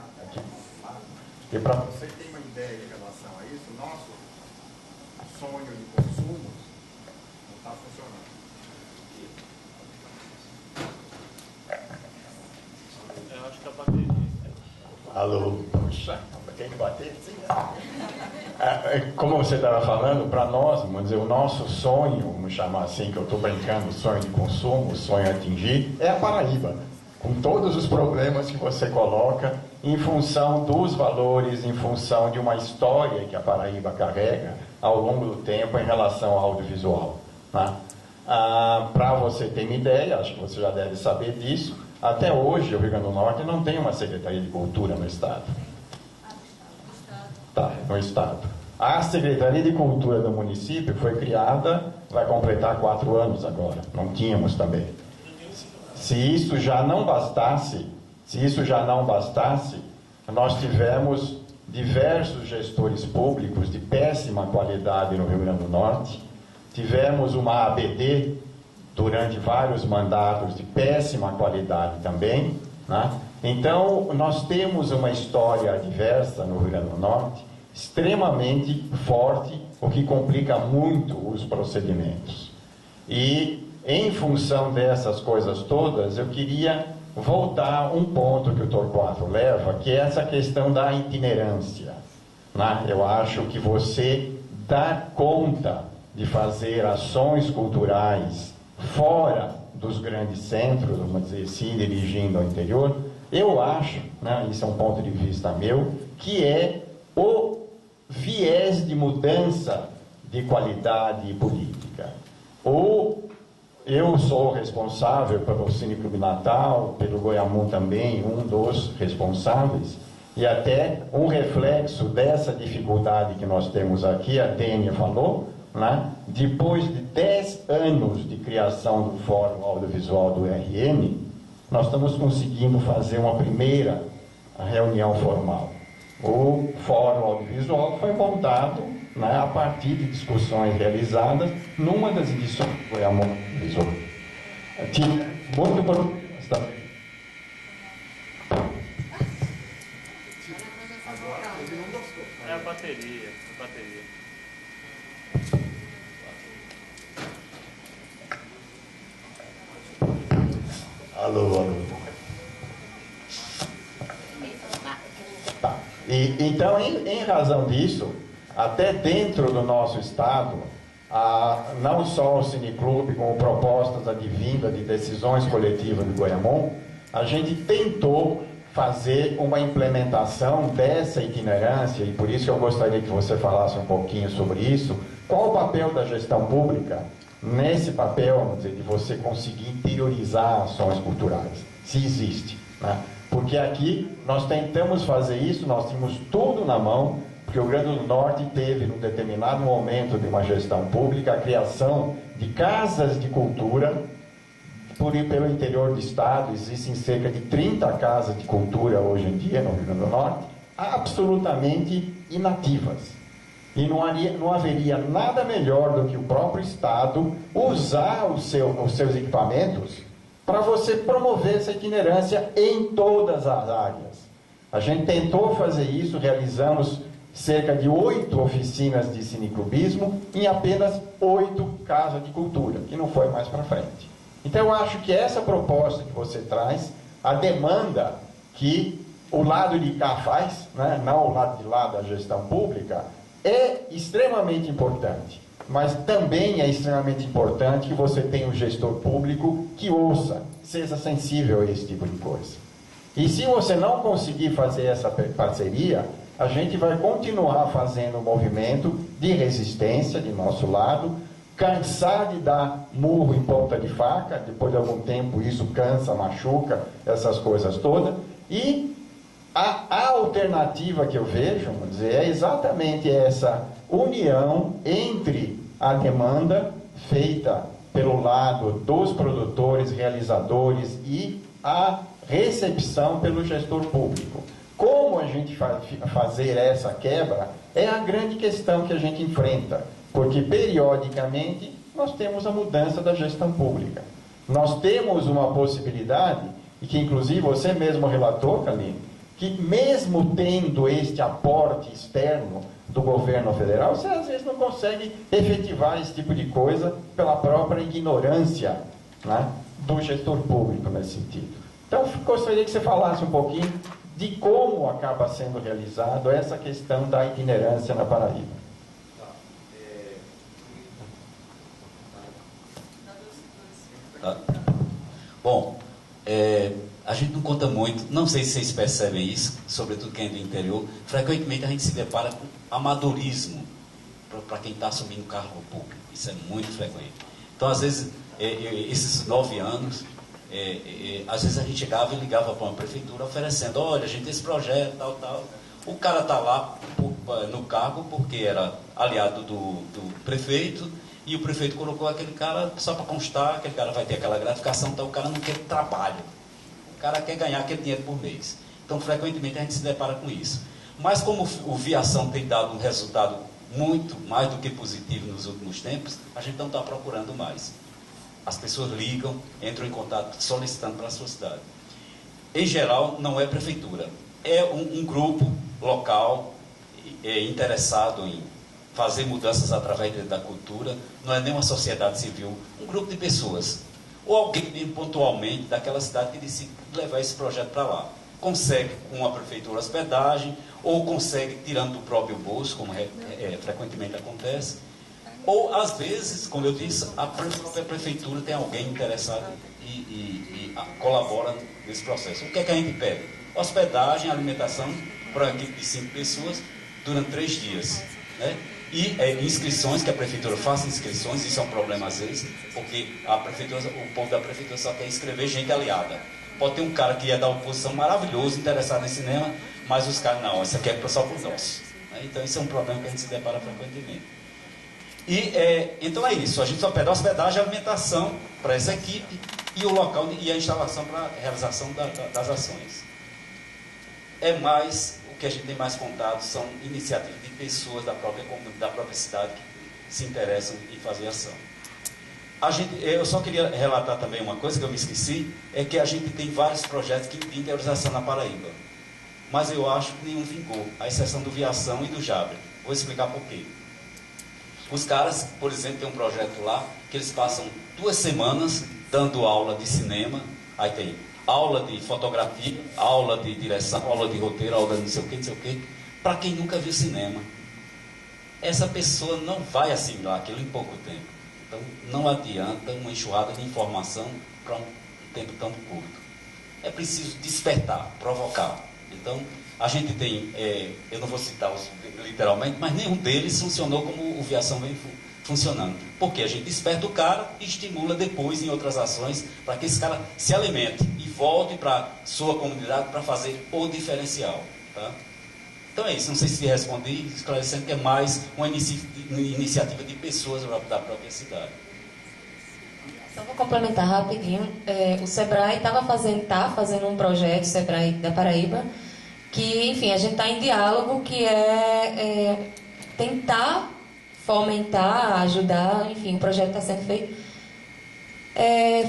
E para você ter uma ideia em relação a isso, nosso sonho de consumo não está funcionando. Eu acho que a bateria. Alô, puxa, tem que bater assim, né? Como você estava falando, para nós, vamos dizer, o nosso sonho, vamos chamar assim, que eu estou brincando, sonho de consumo, sonho a atingir, é a Paraíba, com todos os problemas que você coloca, em função dos valores, em função de uma história que a Paraíba carrega ao longo do tempo em relação ao audiovisual. Né? Para você ter uma ideia, acho que você já deve saber disso, até hoje o Rio Grande do Norte não tem uma Secretaria de Cultura no Estado. Tá, no Estado. A Secretaria de Cultura do município foi criada, vai completar 4 anos agora. Não tínhamos também. Se isso já não bastasse, nós tivemos diversos gestores públicos de péssima qualidade no Rio Grande do Norte. Tivemos uma ABD durante vários mandatos de péssima qualidade também, né? Então, nós temos uma história adversa no Rio Grande do Norte, extremamente forte, o que complica muito os procedimentos. E, em função dessas coisas todas, eu queria voltar a um ponto que o Torquato leva, que é essa questão da itinerância. Né? Eu acho que você dá conta de fazer ações culturais fora dos grandes centros, vamos dizer assim, dirigindo ao interior. Eu acho, né, isso é um ponto de vista meu, que é o viés de mudança de qualidade política. eu sou responsável pelo Cineclube Natal, pelo Goiamum também, um dos responsáveis, e até um reflexo dessa dificuldade que nós temos aqui, a Tênia falou, né? Depois de 10 anos de criação do Fórum Audiovisual do RN, nós estamos conseguindo fazer uma primeira reunião formal. O Fórum Audiovisual foi montado, né, a partir de discussões realizadas numa das edições do Goiamum Audiovisual. Muito por... É a bateria, a bateria. Alô. Tá. Então, em razão disso, até dentro do nosso estado, não só o Cineclube, como propostas advindas de decisões coletivas do Goiamum, a gente tentou fazer uma implementação dessa itinerância, e por isso eu gostaria que você falasse um pouquinho sobre isso. Qual o papel da gestão pública nesse papel, vamos dizer, de você conseguir interiorizar ações culturais, se existe, né? Porque aqui nós tentamos fazer isso, nós tínhamos tudo na mão, porque o Rio Grande do Norte teve, num determinado momento de uma gestão pública, a criação de casas de cultura. Pelo interior do estado existem cerca de 30 casas de cultura hoje em dia no Rio Grande do Norte, absolutamente inativas. E não haveria nada melhor do que o próprio estado usar os seus equipamentos para você promover essa itinerância em todas as áreas. A gente tentou fazer isso, realizamos cerca de 8 oficinas de cineclubismo em apenas 8 casas de cultura, que não foi mais para frente. Então eu acho que essa proposta que você traz, a demanda que o lado de cá faz, né, não o lado de lá da gestão pública, é extremamente importante. Mas também é extremamente importante que você tenha um gestor público que ouça, seja sensível a esse tipo de coisa. E se você não conseguir fazer essa parceria, a gente vai continuar fazendo um movimento de resistência de nosso lado, cansar de dar murro em ponta de faca, depois de algum tempo isso cansa, machuca, essas coisas todas, e a alternativa que eu vejo, vamos dizer, é exatamente essa união entre a demanda feita pelo lado dos produtores, realizadores e a recepção pelo gestor público. Como a gente fazer essa quebra é a grande questão que a gente enfrenta, porque periodicamente nós temos a mudança da gestão pública. Nós temos uma possibilidade, e que inclusive você mesmo relatou, Kaline, que mesmo tendo este aporte externo do governo federal, você às vezes não consegue efetivar esse tipo de coisa pela própria ignorância, né, do gestor público nesse sentido. Então, gostaria que você falasse um pouquinho de como acaba sendo realizado essa questão da itinerância na Paraíba. Bom, a gente não conta muito, não sei se vocês percebem isso, sobretudo quem é do interior, frequentemente a gente se depara com amadorismo para quem está assumindo cargo público. Isso é muito frequente. Então, às vezes, esses 9 anos, às vezes a gente chegava e ligava para uma prefeitura oferecendo, olha, a gente tem esse projeto, tal. O cara está lá no cargo porque era aliado do prefeito, e o prefeito colocou aquele cara só para constar, aquele cara vai ter aquela gratificação, então o cara não quer trabalho. O cara quer ganhar aquele dinheiro por mês. Então, frequentemente, a gente se depara com isso. Mas como o Viação tem dado um resultado muito mais do que positivo nos últimos tempos, a gente não está procurando mais. As pessoas ligam, entram em contato solicitando para a sua cidade. Em geral, não é prefeitura. É um grupo local interessado em fazer mudanças através da cultura, não é nem uma sociedade civil, um grupo de pessoas. Ou alguém pontualmente daquela cidade que decide levar esse projeto para lá. Consegue com a prefeitura hospedagem, ou consegue tirando do próprio bolso, como frequentemente acontece. Ou, às vezes, como eu disse, a própria prefeitura tem alguém interessado e colabora nesse processo. O que é que a gente pede? Hospedagem, alimentação para uma equipe de 5 pessoas durante 3 dias. Né? E inscrições, que a prefeitura faça inscrições, isso é um problema às vezes, porque a prefeitura, o povo da prefeitura só quer inscrever gente aliada. Pode ter um cara que é da oposição maravilhoso, interessado em cinema, mas os caras, não, isso aqui é só para os nossos. Então isso é um problema que a gente se depara frequentemente. Então é isso, a gente só pede hospedagem e alimentação para essa equipe e o local e a instalação para a realização das ações. O que a gente tem mais contato são iniciativas de pessoas da própria comunidade, da própria cidade que se interessam em fazer ação. Eu só queria relatar também uma coisa que eu me esqueci, é que a gente tem vários projetos de interiorização na Paraíba, mas eu acho que nenhum vingou, à exceção do Viação e do Jabre. Vou explicar por quê. Os caras, por exemplo, tem um projeto lá que eles passam 2 semanas dando aula de cinema, aí tem aula de fotografia, aula de direção, aula de roteiro, aula de não sei o que, para quem nunca viu cinema. Essa pessoa não vai assimilar aquilo em pouco tempo. Então, não adianta uma enxurrada de informação para um tempo tão curto. É preciso despertar, provocar. Então, a gente tem, eu não vou citar literalmente, mas nenhum deles funcionou como o Viação vem funcionando. Porque a gente desperta o cara e estimula depois em outras ações para que esse cara se alimente e volte para sua comunidade para fazer o diferencial. Tá? Então é isso, não sei se respondi, esclarecendo que é mais uma iniciativa de pessoas da própria cidade. Só vou complementar rapidinho. O Sebrae tá fazendo um projeto, Sebrae da Paraíba, que, enfim, a gente está em diálogo, que é tentar fomentar, ajudar, enfim, o projeto está sendo feito,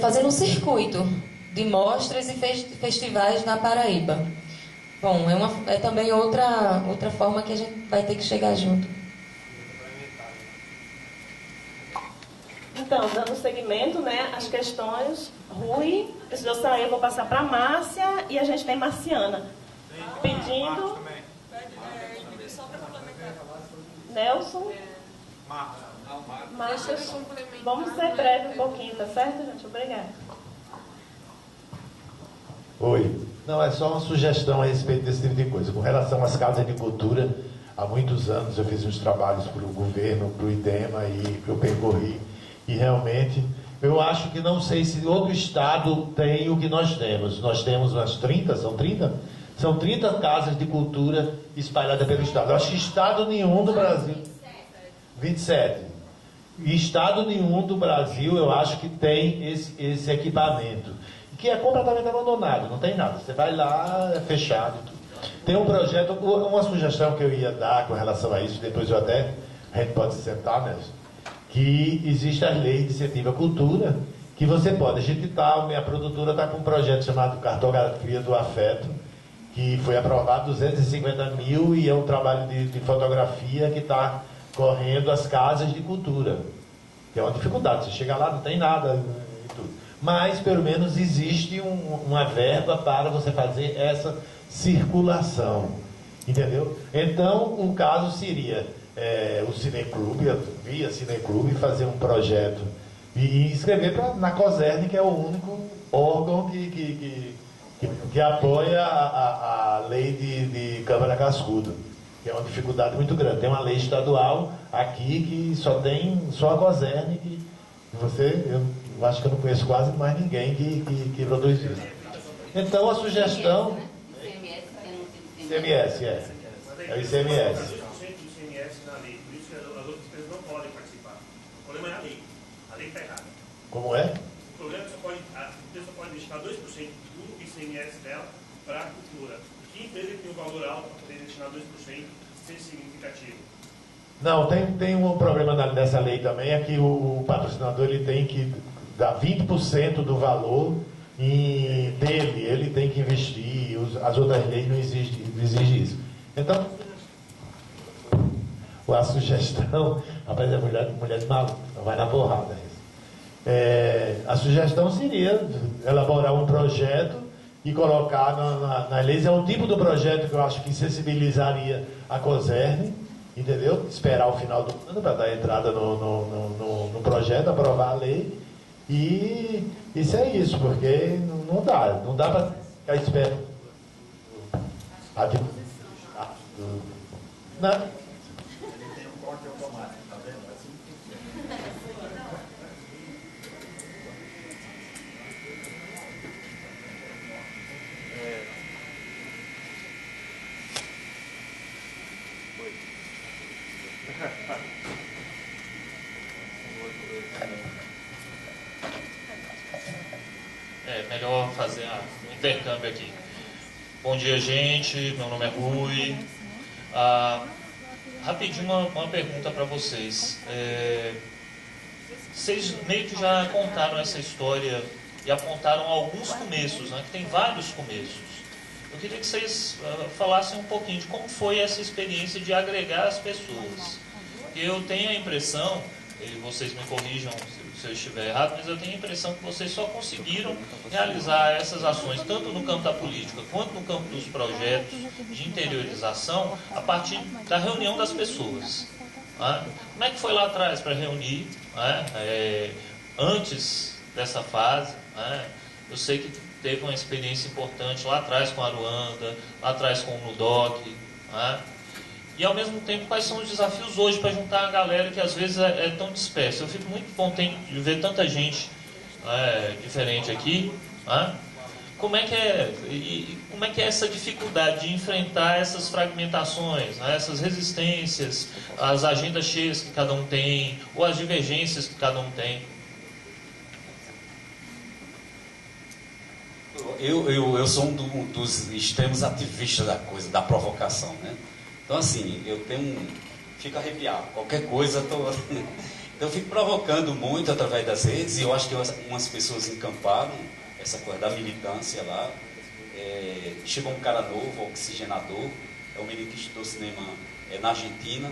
fazendo um circuito de mostras e festivais na Paraíba. Bom, é também outra forma que a gente vai ter que chegar junto. Então, dando seguimento, né, às questões, Rui, precisou sair, eu vou passar para a Márcia e a gente tem Marciana. Pedindo. Nelson. Márcia. Vamos ser breve um pouquinho, tá certo, gente? Obrigada. Oi. Não, é só uma sugestão a respeito desse tipo de coisa. Com relação às casas de cultura, há muitos anos eu fiz uns trabalhos para o governo, para o IDEMA, e eu percorri. E realmente, eu acho que não sei se outro estado tem o que nós temos. Nós temos umas 30, são 30? São 30 casas de cultura espalhadas pelo estado. Eu acho que estado nenhum do Brasil... 27. E estado nenhum do Brasil, eu acho que tem esse equipamento. Que é completamente abandonado, não tem nada. Você vai lá, é fechado e tudo. Tem um projeto, uma sugestão que eu ia dar com relação a isso, depois a gente pode se sentar, né? Que existe a lei de incentivo à cultura, que você pode. Minha produtora está com um projeto chamado Cartografia do Afeto, que foi aprovado 250 mil e é um trabalho de fotografia que está correndo as casas de cultura. Que é uma dificuldade, você chega lá, não tem nada e tudo. Mas, pelo menos, existe uma verba para você fazer essa circulação. Entendeu? Então, o caso seria o Cineclube, via Cineclube, fazer um projeto e inscrever na COSERN, que é o único órgão que apoia a lei de Câmara Cascudo, que é uma dificuldade muito grande. Tem uma lei estadual aqui que só a COSERN, eu acho que eu não conheço quase mais ninguém que produz isso. Então a sugestão... ICMS, é o ICMS. Como é? O problema é que a empresa só pode destinar 2% do ICMS dela para a cultura. Que empresa que tem um valor alto para poder destinar 2% sem significativo? Não, tem um problema nessa lei também, é que o patrocinador ele tem que dar 20% do valor dele, ele tem que investir, as outras leis não exigem isso. Então, a sugestão, rapaz, é mulher de maluco, não vai na porrada isso. A sugestão seria elaborar um projeto e colocar na lei. É um tipo do projeto que eu acho que sensibilizaria a COSERN, entendeu? Esperar o final do ano para dar entrada no projeto, aprovar a lei. E isso é isso, porque não dá para ficar esperto. melhor fazer um intercâmbio aqui. Bom dia, gente. Meu nome é Rui. Rapidinho uma pergunta para vocês. Vocês meio que já contaram essa história e apontaram alguns começos, né, que tem vários começos. Eu queria que vocês falassem um pouquinho de como foi essa experiência de agregar as pessoas. Porque eu tenho a impressão, e vocês me corrijam se eu estiver errado, mas eu tenho a impressão que vocês só conseguiram realizar essas ações, tanto no campo da política quanto no campo dos projetos de interiorização, a partir da reunião das pessoas. Né? Como é que foi lá atrás para reunir, né? Antes dessa fase? Né? Eu sei que teve uma experiência importante lá atrás com a Aruanda, lá atrás com o NUDOC, né? E ao mesmo tempo, quais são os desafios hoje para juntar a galera que às vezes é tão dispersa? Eu fico muito contente de ver tanta gente diferente aqui. Né? Como é que é essa dificuldade de enfrentar essas fragmentações, né? Essas resistências, as agendas cheias que cada um tem, ou as divergências que cada um tem? Eu sou um dos extremos ativistas da coisa, da provocação, né? Então, assim, fico arrepiado. Qualquer coisa, então, eu fico provocando muito através das redes, e eu acho que umas pessoas encamparam essa coisa da militância lá. Chegou um cara novo, oxigenador, é um menino que estudou cinema na Argentina,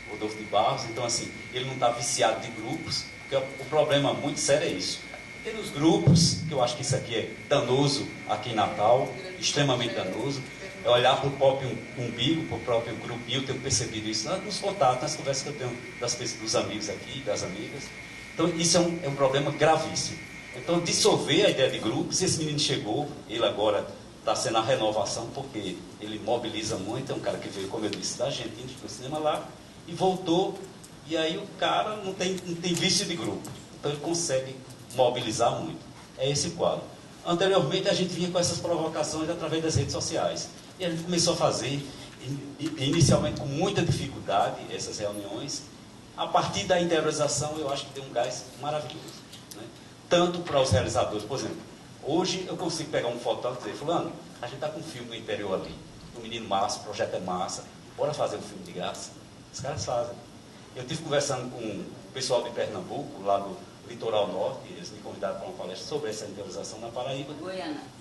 Rodolfo de Barros. Então, assim, ele não está viciado de grupos, porque o problema muito sério é isso. Tem os grupos, que eu acho que isso aqui é danoso aqui em Natal, extremamente danoso, é olhar para o próprio umbigo, para o próprio grupinho. Eu tenho percebido isso nos contatos, nas conversas que eu tenho dos amigos aqui, das amigas. Então, isso é um problema gravíssimo. Então, dissolver a ideia de grupos. Esse menino chegou, ele agora está sendo a renovação, porque ele mobiliza muito. É um cara que veio, como eu disse, da Argentina, do cinema lá, e voltou. E aí o cara não tem vício de grupo. Então, ele consegue mobilizar muito. É esse quadro. Anteriormente, a gente vinha com essas provocações através das redes sociais. E a gente começou a fazer, inicialmente com muita dificuldade, essas reuniões. A partir da interiorização, eu acho que deu um gás maravilhoso. Né? Tanto para os realizadores, por exemplo, hoje eu consigo pegar um fotógrafo e dizer: fulano, a gente está com um filme no interior ali, o menino massa, o projeto é massa, bora fazer um filme de graça. Os caras fazem. Eu estive conversando com o pessoal de Pernambuco, lá do Litoral Norte, eles me convidaram para uma palestra sobre essa interiorização na Paraíba.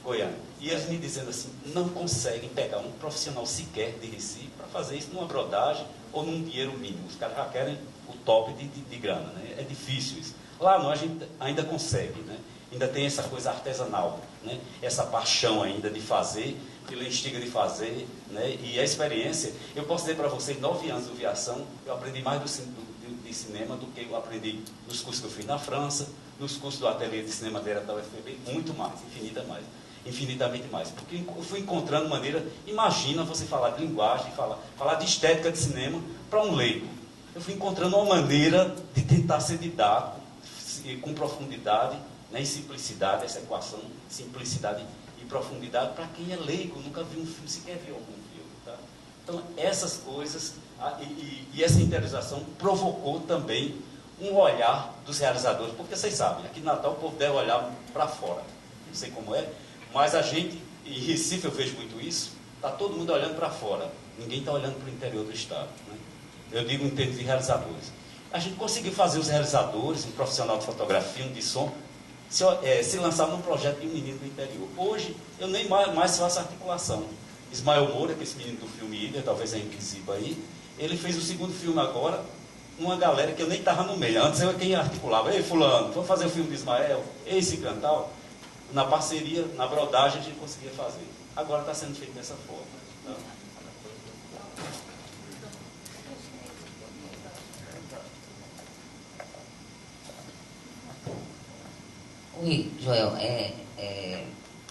Goiânia. E eles me dizendo assim: não conseguem pegar um profissional sequer de Recife para fazer isso numa brodagem ou num dinheiro mínimo. Os caras já querem o top de grana, né? É difícil isso. Lá nós a gente ainda consegue, né? Ainda tem essa coisa artesanal, né? Essa paixão ainda de fazer, pela instiga de fazer, né? E a experiência, eu posso dizer para vocês, 9 anos de aviação, eu aprendi mais de cinema do que eu aprendi nos cursos que eu fiz na França, nos cursos do ateliê de cinema da UFPB, muito mais, infinitamente mais, porque eu fui encontrando maneira. Imagina você falar de linguagem, falar de estética de cinema para um leigo. Eu fui encontrando uma maneira de tentar ser didático, com profundidade, né, e simplicidade, essa equação, simplicidade e profundidade, para quem é leigo, nunca viu um filme, sequer viu algum filme. Tá? Então, essas coisas, e essa interiorização provocou também um olhar dos realizadores, porque vocês sabem, aqui em Natal o povo deve olhar para fora, não sei como é, mas a gente, em Recife eu vejo muito isso, está todo mundo olhando para fora, ninguém está olhando para o interior do estado. Né? Eu digo em termos de realizadores. A gente conseguiu fazer os realizadores, um profissional de fotografia, um de som, se lançar num projeto de um menino do interior. Hoje, eu nem mais faço articulação. Ismael Moura, que é esse menino do filme Ilha, talvez é invisível aí, ele fez o segundo filme agora, uma galera que eu nem estava no meio. Antes eu era quem articulava: ei, fulano, vamos fazer o filme de Ismael, esse cantal. Na parceria, na brodagem, a gente conseguia fazer. Agora está sendo feito dessa forma. Tá? Oi, Joel,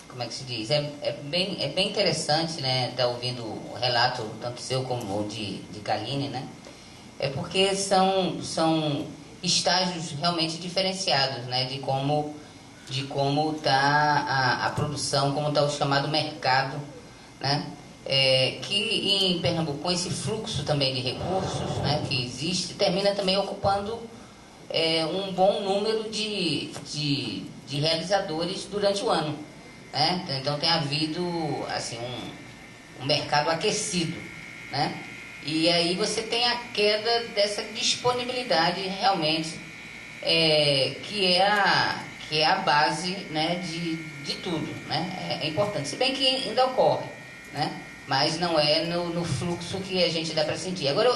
como é que se diz? É bem interessante, né, estar ouvindo o relato, tanto seu como o de Kaline, né? É porque são estágios realmente diferenciados, né, de como está a produção, como está o chamado mercado, né? Que em Pernambuco, com esse fluxo também de recursos, né, que existe, termina também ocupando um bom número de de realizadores durante o ano, né? Então tem havido assim, um mercado aquecido, né? E aí você tem a queda dessa disponibilidade realmente, que é a base, né, de tudo, né? É importante, se bem que ainda ocorre, né? Mas não é no fluxo que a gente dá para sentir. Agora,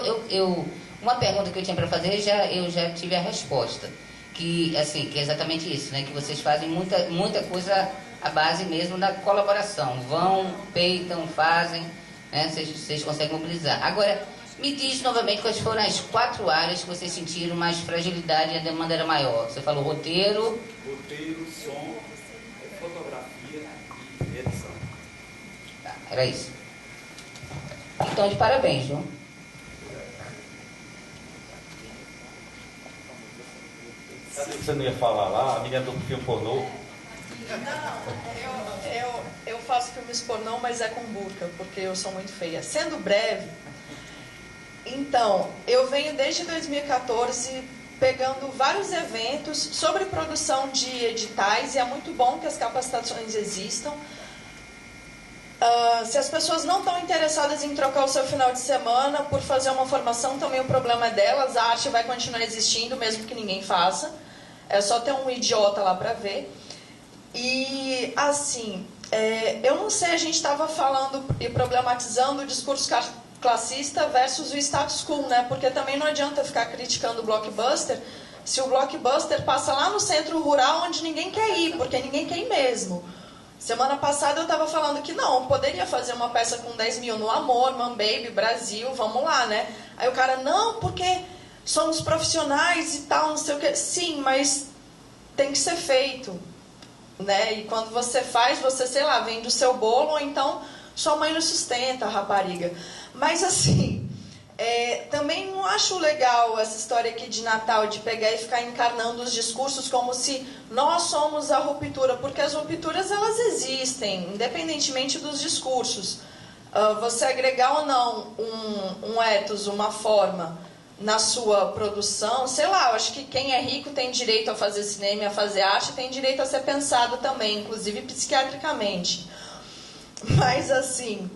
uma pergunta que eu tinha para fazer, eu já tive a resposta, que é exatamente isso, né? Que vocês fazem muita coisa à base mesmo da colaboração. Vão, peitam, fazem, né? Vocês conseguem mobilizar. Agora, me diz novamente quais foram as 4 áreas que vocês sentiram mais fragilidade e a demanda era maior. Você falou roteiro, som, fotografia e edição. Tá, era isso. Então, de parabéns, João. Sabe o que você não ia falar lá? A menina do filme pornô. Não, eu faço filmes pornô, mas é com burca, porque eu sou muito feia. Sendo breve, então, eu venho desde 2014 pegando vários eventos sobre produção de editais, e é muito bom que as capacitações existam. Se as pessoas não estão interessadas em trocar o seu final de semana por fazer uma formação, também o problema é delas. A arte vai continuar existindo, mesmo que ninguém faça. É só ter um idiota lá para ver. E, assim, eu não sei, a gente estava falando e problematizando o discurso classista versus o status quo, né? Porque também não adianta ficar criticando o blockbuster se o blockbuster passa lá no centro rural onde ninguém quer ir, porque ninguém quer ir mesmo. Semana passada eu estava falando que não, poderia fazer uma peça com 10 mil no Amor, Man Baby, Brasil, vamos lá, né? Aí o cara, não, porque somos profissionais e tal, não sei o quê. Sim, mas tem que ser feito, né? E quando você faz, você, sei lá, vende o seu bolo, ou então sua mãe não sustenta, rapariga. Mas assim, também não acho legal essa história aqui de Natal, de pegar e ficar encarnando os discursos como se nós somos a ruptura, porque as rupturas, elas existem, independentemente dos discursos. Você agregar ou não um ethos, uma forma na sua produção, sei lá, eu acho que quem é rico tem direito a fazer cinema, a fazer arte, tem direito a ser pensado também, inclusive psiquiatricamente. Mas assim,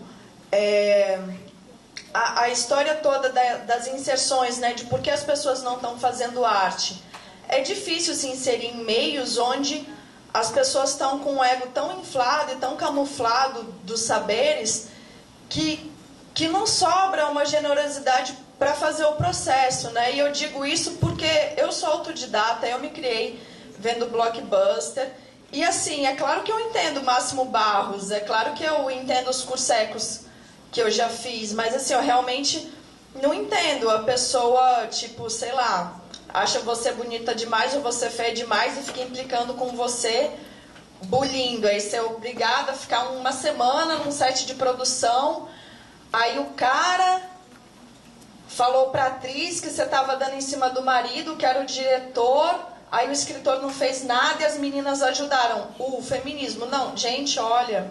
a história toda das inserções, né, de por que as pessoas não estão fazendo arte, é difícil se inserir em meios onde as pessoas estão com o ego tão inflado e tão camuflado dos saberes que não sobra uma generosidade para fazer o processo, né? E eu digo isso porque eu sou autodidata, eu me criei vendo blockbuster. E assim, é claro que eu entendo Máximo Barros, é claro que eu entendo os cursecos que eu já fiz, mas assim, eu realmente não entendo a pessoa, tipo, sei lá, acha você bonita demais ou você feia demais e fica implicando com você, bulindo. Aí você é obrigada a ficar uma semana num set de produção, aí o cara falou pra atriz que você estava dando em cima do marido, que era o diretor, aí o escritor não fez nada e as meninas ajudaram. O feminismo, não, gente, olha,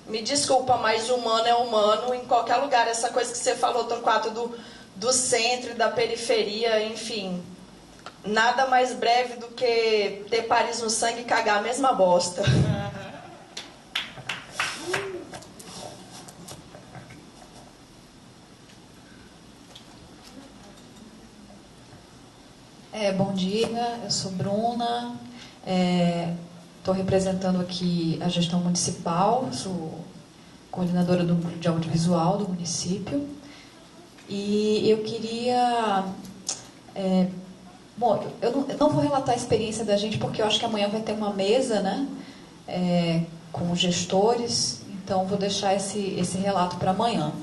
me desculpa, mas humano é humano em qualquer lugar. Essa coisa que você falou, Torquato, do centro e da periferia, enfim, nada mais breve do que ter Paris no sangue e cagar a mesma bosta. Bom dia, eu sou Bruna, estou representando aqui a gestão municipal, sou coordenadora do núcleo de audiovisual do município, e eu queria... bom, eu não vou relatar a experiência da gente, porque eu acho que amanhã vai ter uma mesa, né, com gestores, então vou deixar esse relato para amanhã.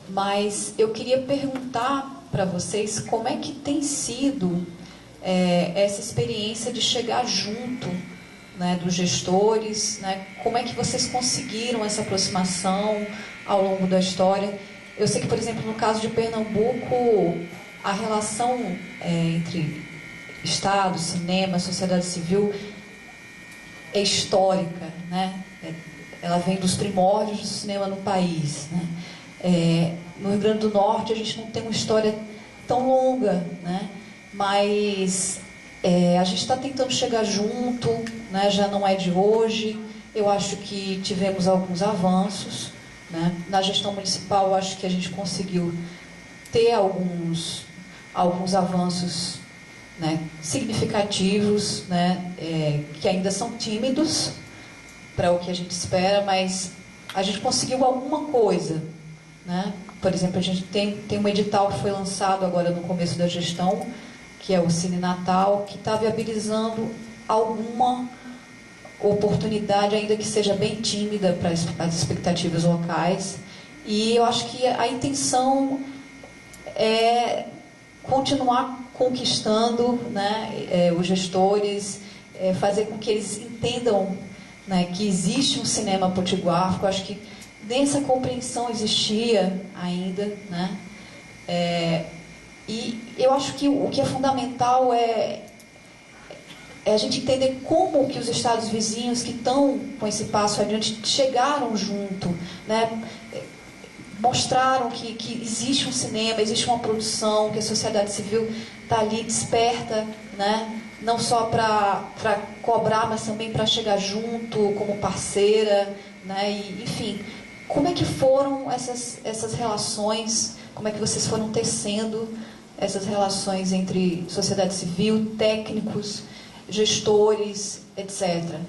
Mas eu queria perguntar para vocês como é que tem sido essa experiência de chegar junto, né, dos gestores, né, como é que vocês conseguiram essa aproximação ao longo da história. Eu sei que, por exemplo, no caso de Pernambuco, a relação entre Estado, cinema, sociedade civil é histórica, né? Ela vem dos primórdios do cinema no país, né? No Rio Grande do Norte a gente não tem uma história tão longa, né? Mas a gente está tentando chegar junto, né, já não é de hoje. Eu acho que tivemos alguns avanços, né? Na gestão municipal, eu acho que a gente conseguiu ter alguns avanços, né, significativos, né, que ainda são tímidos para o que a gente espera, mas a gente conseguiu alguma coisa, né? Por exemplo, a gente tem um edital que foi lançado agora no começo da gestão, que é o Cine Natal, que está viabilizando alguma oportunidade, ainda que seja bem tímida para as expectativas locais. E eu acho que a intenção é continuar conquistando, né, os gestores, fazer com que eles entendam, né, que existe um cinema potiguar. Eu acho que nessa compreensão existia ainda, né? E eu acho que o que é fundamental é a gente entender como que os estados vizinhos que estão com esse passo adiante chegaram junto, né? Mostraram que existe um cinema, existe uma produção, que a sociedade civil está ali desperta, né? Não só para cobrar, mas também para chegar junto como parceira, né? E, enfim, como é que foram essas relações, como é que vocês foram tecendo essas relações entre sociedade civil, técnicos, gestores, etc.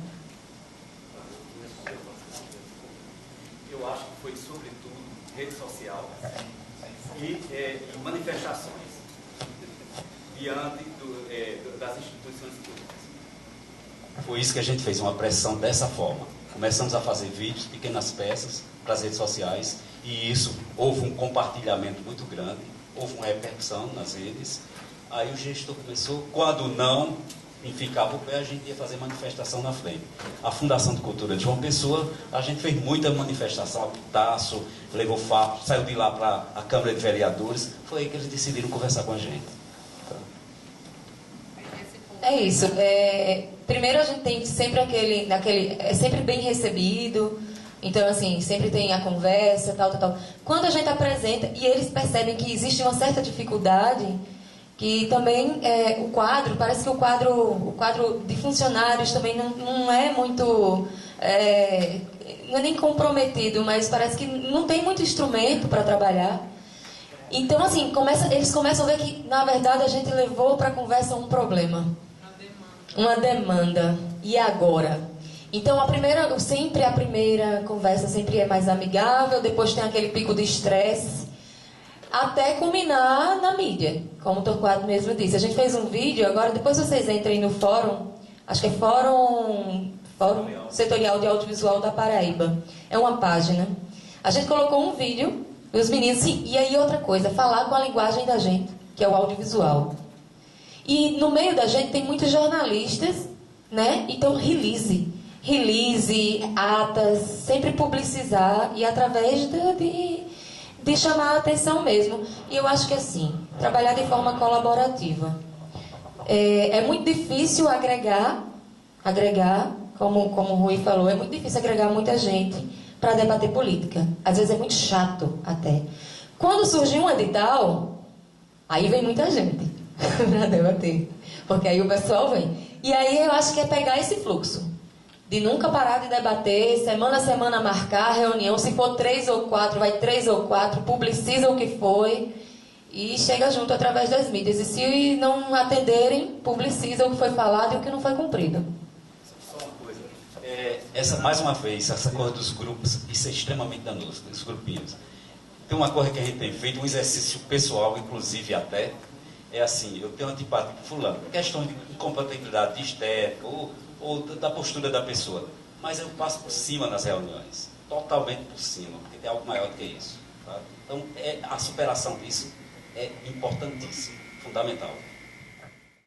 Eu acho que foi, sobretudo, rede social e manifestações diante das instituições públicas. Foi isso que a gente fez, uma pressão dessa forma. Começamos a fazer vídeos, pequenas peças para as redes sociais, e isso houve um compartilhamento muito grande, houve uma repercussão nas redes. Aí o gestor começou, quando não ficava o pé, a gente ia fazer manifestação na frente. A Fundação de Cultura de João Pessoa, a gente fez muita manifestação, a pitaço, levou fato, saiu de lá para a Câmara de Vereadores. Foi aí que eles decidiram conversar com a gente. É isso. Primeiro a gente tem sempre é sempre bem recebido. Então, assim, sempre tem a conversa, tal. Quando a gente apresenta, e eles percebem que existe uma certa dificuldade, que também o quadro, parece que o quadro de funcionários também não é muito, não é nem comprometido, mas parece que não tem muito instrumento para trabalhar. Então, assim, eles começam a ver que, na verdade, a gente levou para a conversa um problema. Uma demanda. E agora? Então, a primeira conversa sempre é mais amigável, depois tem aquele pico de estresse, até culminar na mídia, como o Torquato mesmo disse. A gente fez um vídeo, agora depois vocês entrem no fórum, acho que é Fórum Setorial de Audiovisual da Paraíba. É uma página. A gente colocou um vídeo, os meninos, e aí outra coisa, falar com a linguagem da gente, que é o audiovisual. E no meio da gente tem muitos jornalistas, né? Então, release, atas, sempre publicizar e através de chamar a atenção mesmo. E eu acho que assim, trabalhar de forma colaborativa. É muito difícil agregar, como o Rui falou, é muito difícil agregar muita gente para debater política. Às vezes é muito chato até. Quando surgiu um edital, aí vem muita gente para debater. Porque aí o pessoal vem. E aí eu acho que é pegar esse fluxo. De nunca parar de debater, semana a semana marcar reunião, se for 3 ou 4, vai 3 ou 4, publiciza o que foi e chega junto através das mídias. E se não atenderem, publiciza o que foi falado e o que não foi cumprido. Só uma coisa, mais uma vez, essa coisa dos grupos, isso é extremamente danoso, dos grupinhos. Tem uma coisa que a gente tem feito, um exercício pessoal, inclusive até, é assim, eu tenho antipatia com fulano, questão de incompatibilidade de estética ou da postura da pessoa, mas eu passo por cima nas reuniões, totalmente por cima, porque tem algo maior do que isso. Tá? Então, a superação disso é importantíssima, fundamental.